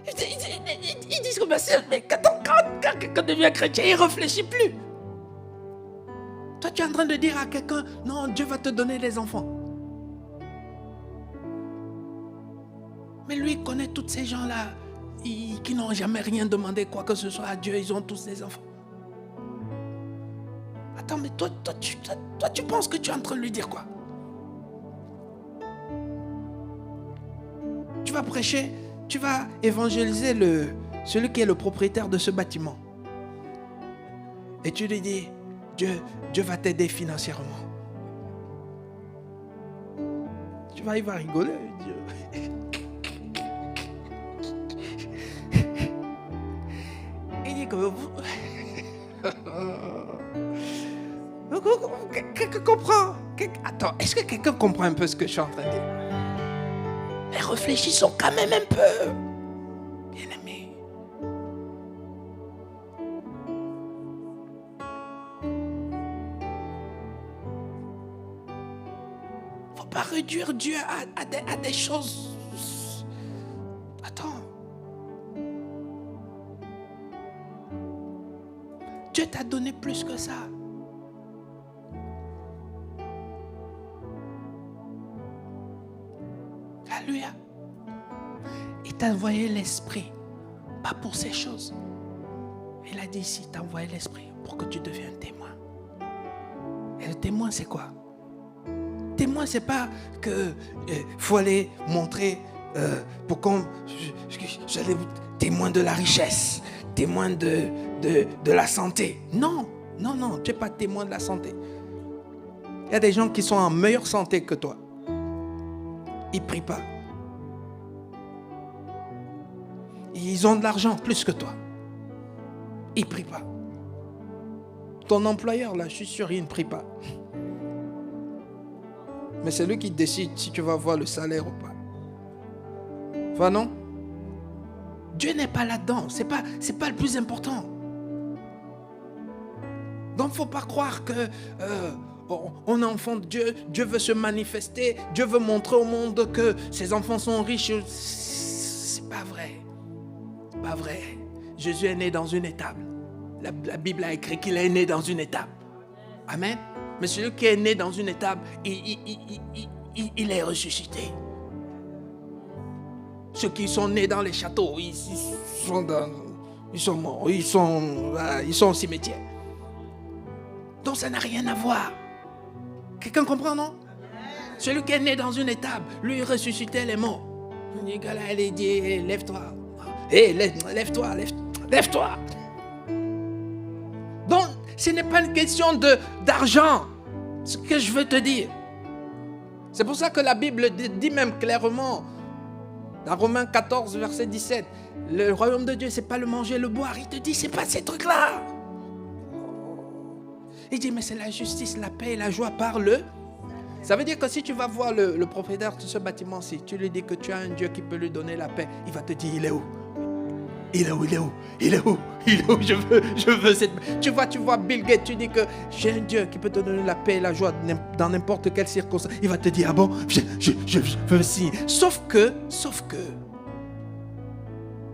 Ils disent que mais quand quelqu'un devient chrétien, il ne réfléchit plus. Toi, tu es en train de dire à quelqu'un, non, Dieu va te donner les enfants. Mais lui, il connaît tous ces gens-là qui n'ont jamais rien demandé, quoi que ce soit à Dieu, ils ont tous des enfants. Attends, mais toi, tu penses que tu es en train de lui dire quoi? Tu vas prêcher, tu vas évangéliser celui qui est le propriétaire de ce bâtiment. Et tu lui dis, Dieu va t'aider financièrement. Il va rigoler, Dieu. Il dit que vous... Quelqu'un comprend? Attends, est-ce que quelqu'un comprend un peu ce que je suis en train de dire? Mais réfléchissons quand même un peu. Bien-aimés. Faut pas réduire Dieu à des choses. Attends. Dieu t'a donné plus que ça. Alléluia. Il t'a envoyé l'esprit, pas pour ces choses. Il a dit ici, il t'a envoyé l'esprit pour que tu deviennes témoin. Et le témoin, c'est quoi? Témoin, c'est pas que faut aller montrer pour qu'on... J'allais témoin de la richesse, témoin de la santé. Non, tu n'es pas témoin de la santé. Il y a des gens qui sont en meilleure santé que toi. Ils ne prient pas. Ils ont de l'argent plus que toi. Ils ne prient pas. Ton employeur, là, je suis sûr, il ne prie pas. Mais c'est lui qui décide si tu vas avoir le salaire ou pas. Enfin, non? Dieu n'est pas là-dedans. C'est pas le plus important. Donc, il ne faut pas croire que... on est enfant de Dieu, Dieu veut se manifester, Dieu veut montrer au monde que ses enfants sont riches. C'est pas vrai. Pas vrai. Jésus est né dans une étable. La Bible a écrit qu'il est né dans une étable. Amen. Mais celui qui est né dans une étable, il est ressuscité. Ceux qui sont nés dans les châteaux, ils sont morts, ils sont au cimetière. Donc ça n'a rien à voir. Quelqu'un comprend, non? Celui qui est né dans une étable, lui, il ressuscitait les morts. Le gars là, il dit, hey, lève-toi. Hey, lève-toi. Donc, ce n'est pas une question d'argent, ce que je veux te dire. C'est pour ça que la Bible dit même clairement, dans Romains 14, verset 17, le royaume de Dieu, ce n'est pas le manger, le boire. Il te dit, ce n'est pas ces trucs-là. Il dit, mais c'est la justice, la paix et la joie par le... Ça veut dire que si tu vas voir le propriétaire de ce bâtiment-ci, tu lui dis que tu as un Dieu qui peut lui donner la paix, il va te dire, il est où? Je veux cette... Tu vois Bill Gates, tu dis que j'ai un Dieu qui peut te donner la paix et la joie dans n'importe quelle circonstance. Il va te dire, ah bon, je veux signer. Sauf que,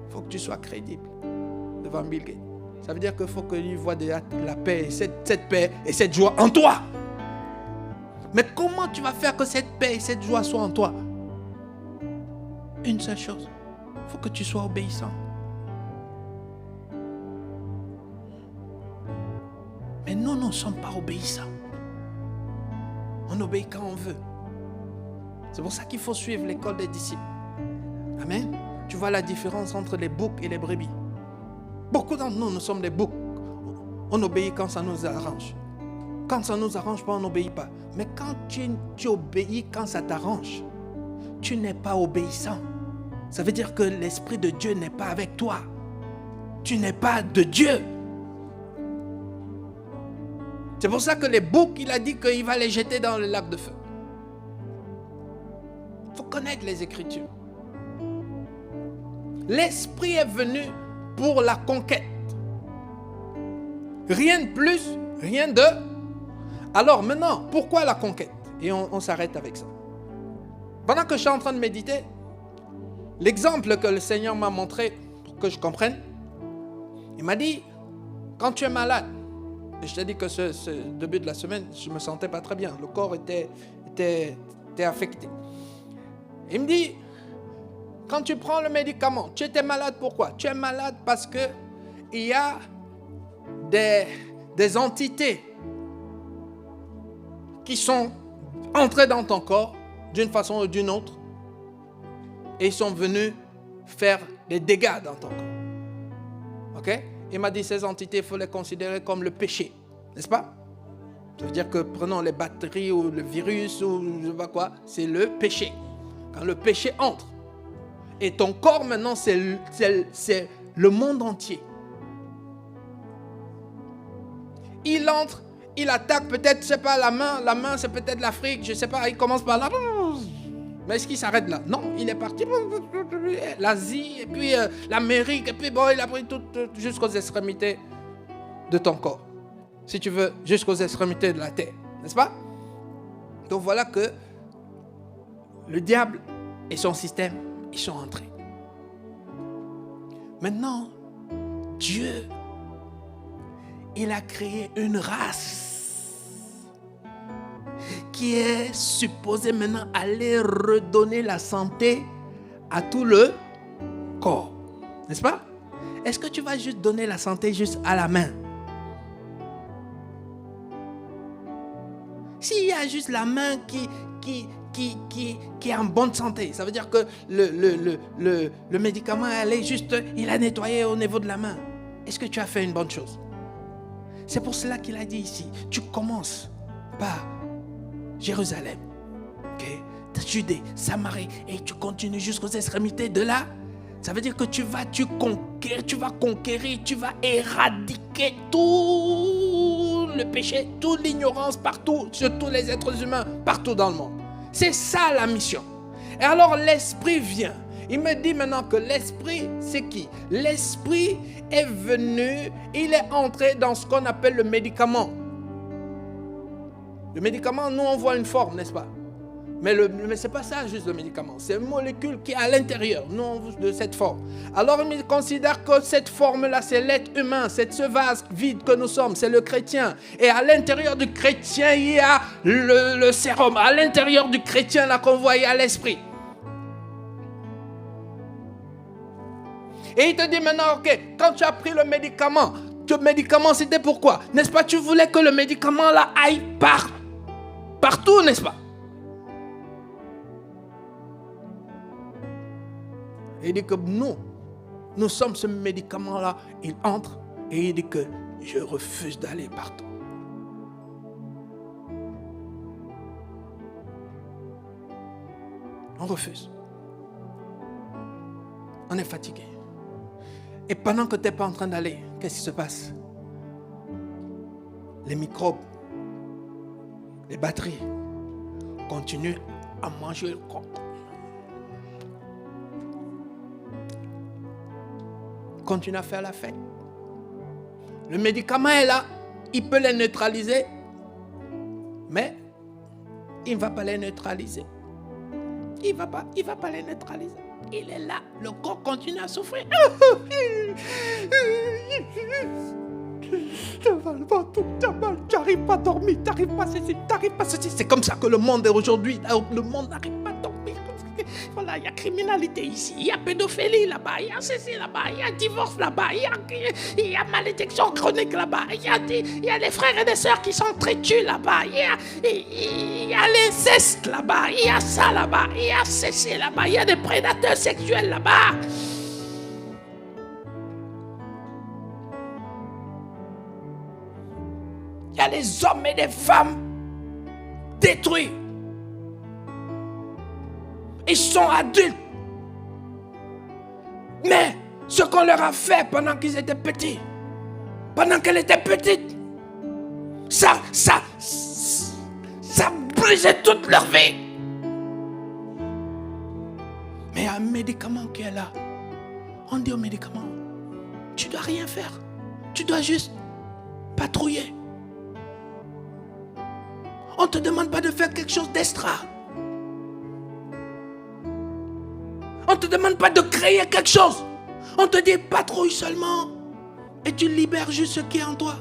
faut que tu sois crédible devant Bill Gates. Ça veut dire qu'il faut que lui voit la paix, cette paix et cette joie en toi. Mais comment tu vas faire que cette paix et cette joie soient en toi? Une seule chose, il faut que tu sois obéissant. Mais nous ne sommes pas obéissants. On obéit quand on veut. C'est pour ça qu'il faut suivre l'école des disciples. Amen. Tu vois la différence entre les boucs et les brebis. Beaucoup d'entre nous sommes des boucs. On obéit quand ça nous arrange. Quand ça ne nous arrange pas, on n'obéit pas. Mais quand tu obéis quand ça t'arrange, tu n'es pas obéissant. Ça veut dire que l'Esprit de Dieu n'est pas avec toi. Tu n'es pas de Dieu. C'est pour ça que les boucs, il a dit qu'il va les jeter dans le lac de feu. Il faut connaître les Écritures. L'Esprit est venu pour la conquête. Rien de plus, rien de... Alors maintenant, pourquoi la conquête? Et on s'arrête avec ça. Pendant que je suis en train de méditer, l'exemple que le Seigneur m'a montré pour que je comprenne, il m'a dit, quand tu es malade, et je t'ai dit que ce début de la semaine, je ne me sentais pas très bien, le corps était affecté. Il me dit, quand tu prends le médicament, tu étais malade pourquoi? Tu es malade parce que il y a des entités qui sont entrées dans ton corps d'une façon ou d'une autre et ils sont venus faire des dégâts dans ton corps. Ok? Il m'a dit ces entités, il faut les considérer comme le péché, n'est-ce pas? Ça veut dire que prenons les bactéries ou le virus ou je ne sais pas quoi, c'est le péché. Quand le péché entre, et ton corps maintenant c'est le monde entier. Il entre, il attaque peut-être, je ne sais pas, la main c'est peut-être l'Afrique, je ne sais pas, il commence par là. Mais est-ce qu'il s'arrête là? Non, il est parti. L'Asie, et puis l'Amérique, et puis bon, il a pris tout jusqu'aux extrémités de ton corps. Si tu veux, jusqu'aux extrémités de la terre. N'est-ce pas? Donc voilà que le diable et son système, ils sont entrés. Maintenant, Dieu, il a créé une race qui est supposé maintenant aller redonner la santé à tout le corps. N'est-ce pas? Est-ce que tu vas juste donner la santé juste à la main? S'il y a juste la main qui est en bonne santé, ça veut dire que le médicament il a nettoyé au niveau de la main. Est-ce que tu as fait une bonne chose? C'est pour cela qu'il a dit ici, tu commences par Jérusalem, okay? Judée, Samarie, et tu continues jusqu'aux extrémités de là. Ça veut dire que tu vas conquérir, tu vas éradiquer tout le péché, toute l'ignorance partout, sur tous les êtres humains, partout dans le monde. C'est ça la mission. Et alors l'Esprit vient. Il me dit maintenant que l'Esprit, c'est qui? L'Esprit est venu, il est entré dans ce qu'on appelle le médicament. Le médicament, nous on voit une forme, n'est-ce pas? Mais ce n'est pas ça juste le médicament. C'est une molécule qui est à l'intérieur, non de cette forme. Alors il considère que cette forme-là, c'est l'être humain, c'est ce vase vide que nous sommes, c'est le chrétien. Et à l'intérieur du chrétien, il y a le sérum. À l'intérieur du chrétien, là qu'on voit, il y a l'esprit. Et il te dit maintenant, ok, quand tu as pris le médicament c'était pourquoi? N'est-ce pas, tu voulais que le médicament là aille partout, n'est-ce pas? Et il dit que nous sommes ce médicament là, il entre et il dit que je refuse d'aller partout. On refuse. On est fatigué. Et pendant que tu n'es pas en train d'aller, qu'est-ce qui se passe? Les microbes, les batteries continuent à manger le corps. Continuent à faire la fête. Le médicament est là, il peut les neutraliser, mais il ne va pas les neutraliser. Il va pas les neutraliser. Il est là, le corps continue à souffrir. Tu n'arrives pas à dormir, tu n'arrives pas à ceci, tu n'arrives pas à ceci. C'est comme ça que le monde est aujourd'hui. Le monde n'arrive pas à dormir. Voilà, il y a criminalité ici, il y a pédophilie là-bas, il y a ceci là-bas, il y a divorce là-bas, il y a malédiction chronique là-bas, il y a des frères et des sœurs qui s'entretuent là-bas, il y a l'inceste là-bas, il y a ça là-bas, il y a ceci là-bas, il y a des prédateurs sexuels là-bas. Il y a des hommes et des femmes détruits. Ils sont adultes. Mais ce qu'on leur a fait pendant qu'ils étaient petits, pendant qu'elle était petite, ça brisait toute leur vie. Mais il y a un médicament qui est là. On dit au médicament, tu ne dois rien faire. Tu dois juste patrouiller. On ne te demande pas de faire quelque chose d'extra. On ne te demande pas de créer quelque chose. On te dit patrouille seulement. Et tu libères juste ce qui est en toi.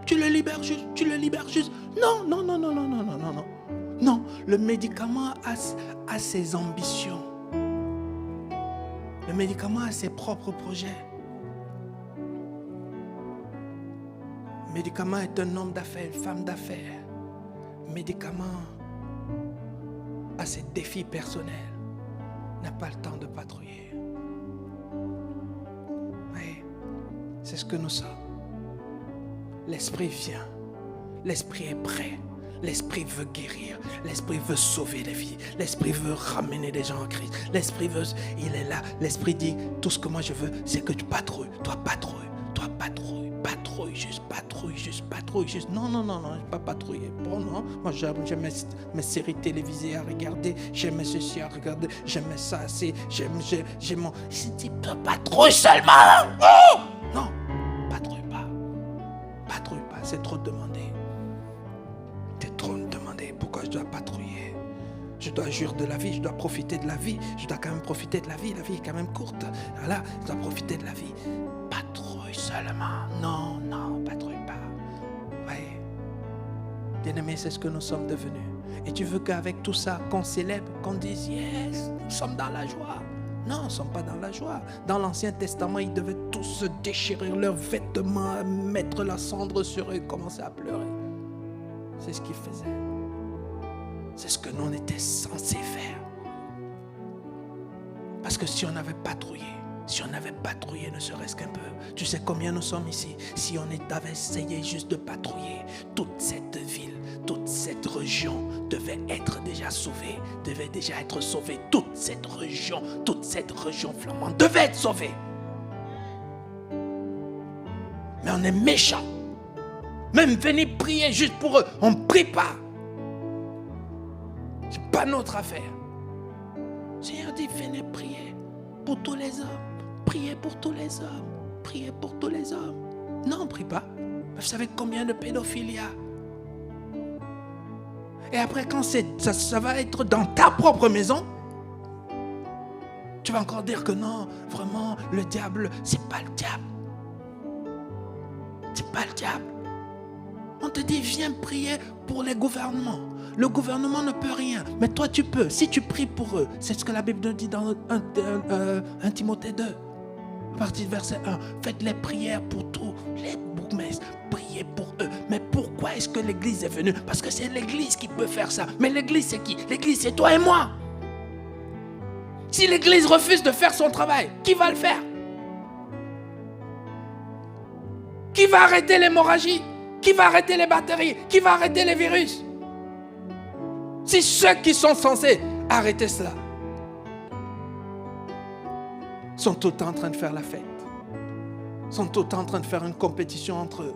Tu le libères juste. Non. Non, le médicament a ses ambitions. Le médicament a ses propres projets. Le médicament est un homme d'affaires, une femme d'affaires. Le médicament a ses défis personnels. N'a pas le temps de patrouiller. Oui, c'est ce que nous sommes. L'esprit vient. L'esprit est prêt. L'esprit veut guérir. L'esprit veut sauver des vies. L'esprit veut ramener des gens en Christ. L'esprit veut, il est là. L'esprit dit, tout ce que moi je veux, c'est que tu patrouilles. Toi patrouille. Patrouille juste. Non, je ne pas patrouiller. Bon, non. Moi, j'ai mes séries télévisées à regarder. J'aime ceci à regarder. J'aime ça. J'ai mon... Si tu peux patrouille seulement. Oh! Non, patrouille pas. C'est trop demandé. C'est trop demandé. Pourquoi je dois patrouiller? Je dois jouir de la vie. Je dois profiter de la vie. Je dois quand même profiter de la vie. La vie est quand même courte. Voilà, je dois profiter de la vie. Patrouille seulement. Non, patrouille pas. Oui. Bien-aimé, c'est ce que nous sommes devenus. Et tu veux qu'avec tout ça, qu'on célèbre, qu'on dise yes, nous sommes dans la joie. Non, nous ne sommes pas dans la joie. Dans l'Ancien Testament, ils devaient tous se déchirer leurs vêtements, mettre la cendre sur eux et commencer à pleurer. C'est ce qu'ils faisaient. C'est ce que nous on était censés faire. Parce que si on avait patrouillé ne serait-ce qu'un peu, tu sais combien nous sommes ici? Si on avait essayé juste de patrouiller, toute cette ville, toute cette région devait être déjà sauvée, toute cette région flamande devait être sauvée. Mais on est méchants. Même venir prier juste pour eux, on ne prie pas. C'est pas notre affaire. Le Seigneur dit, venez prier pour tous les hommes. Priez pour tous les hommes. Priez pour tous les hommes. Non, on ne prie pas. Vous savez combien de pédophiles il y a? Et après, quand ça va être dans ta propre maison, tu vas encore dire que non, vraiment, le diable, c'est pas le diable. C'est pas le diable. On te dit, viens prier pour les gouvernements. Le gouvernement ne peut rien, mais toi tu peux. Si tu pries pour eux, c'est ce que la Bible nous dit dans 1 Timothée 2, à partir du verset 1. Faites les prières pour tous les bourgmestres. Priez pour eux. Mais pourquoi est-ce que l'Église est venue? Parce que c'est l'Église qui peut faire ça. Mais l'Église c'est qui? L'Église c'est toi et moi. Si l'Église refuse de faire son travail, qui va le faire? Qui va arrêter l'hémorragie? Qui va arrêter les bactéries? Qui va arrêter les virus? Si ceux qui sont censés arrêter cela sont tout le temps en train de faire la fête, sont tout le temps en train de faire une compétition entre eux,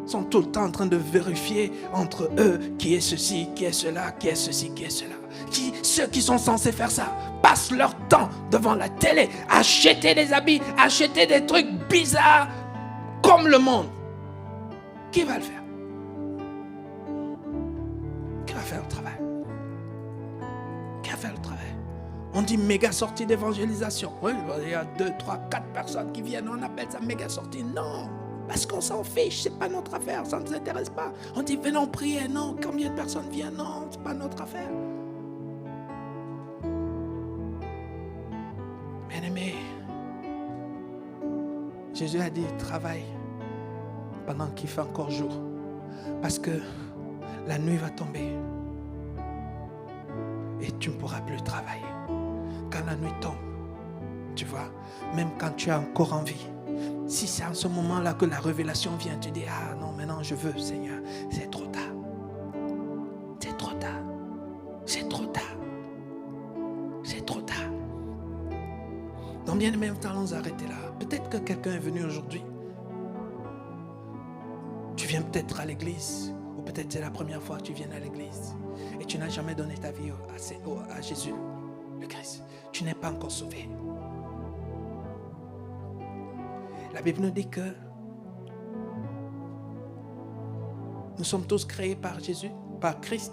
sont tout le temps en train de vérifier entre eux qui est ceci, qui est cela, qui est ceci, qui est cela. Ceux qui sont censés faire ça passent leur temps devant la télé, acheter des habits, acheter des trucs bizarres comme le monde. Qui va le faire? Qui va faire le travail? Qui va faire le travail? On dit méga sortie d'évangélisation. Oui, il y a 2, 3, 4 personnes qui viennent, on appelle ça méga sortie. Non, parce qu'on s'en fiche, c'est pas notre affaire, ça ne nous intéresse pas. On dit venons prier, non, combien de personnes viennent? Non, c'est pas notre affaire. Bien-aimé, Jésus a dit travaille pendant qu'il fait encore jour, parce que la nuit va tomber et tu ne pourras plus travailler. Quand la nuit tombe, tu vois, même quand tu es encore en vie, si c'est en ce moment-là que la révélation vient, tu dis ah non, maintenant je veux, Seigneur, c'est trop tard. C'est trop tard. C'est trop tard. C'est trop Donc bien aimé, nous allons arrêter là. Peut-être que quelqu'un est venu aujourd'hui. Tu viens peut-être à l'église, ou peut-être c'est la première fois que tu viens à l'église, et tu n'as jamais donné ta vie à Jésus, le Christ. Tu n'es pas encore sauvé. La Bible nous dit que nous sommes tous créés par Jésus, par Christ.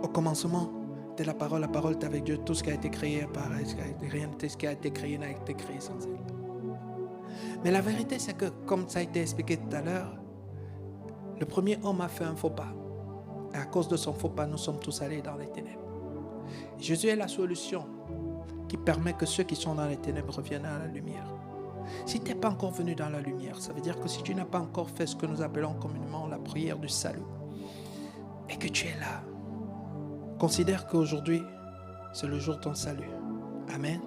Au commencement de la parole est avec Dieu. Tout ce qui a été créé par elle, rien de ce qui a été créé n'a été créé sans elle. Mais la vérité, c'est que, comme ça a été expliqué tout à l'heure, le premier homme a fait un faux pas. Et à cause de son faux pas, nous sommes tous allés dans les ténèbres. Jésus est la solution qui permet que ceux qui sont dans les ténèbres reviennent à la lumière. Si tu n'es pas encore venu dans la lumière, ça veut dire que si tu n'as pas encore fait ce que nous appelons communément la prière du salut, et que tu es là, considère qu'aujourd'hui, c'est le jour de ton salut. Amen.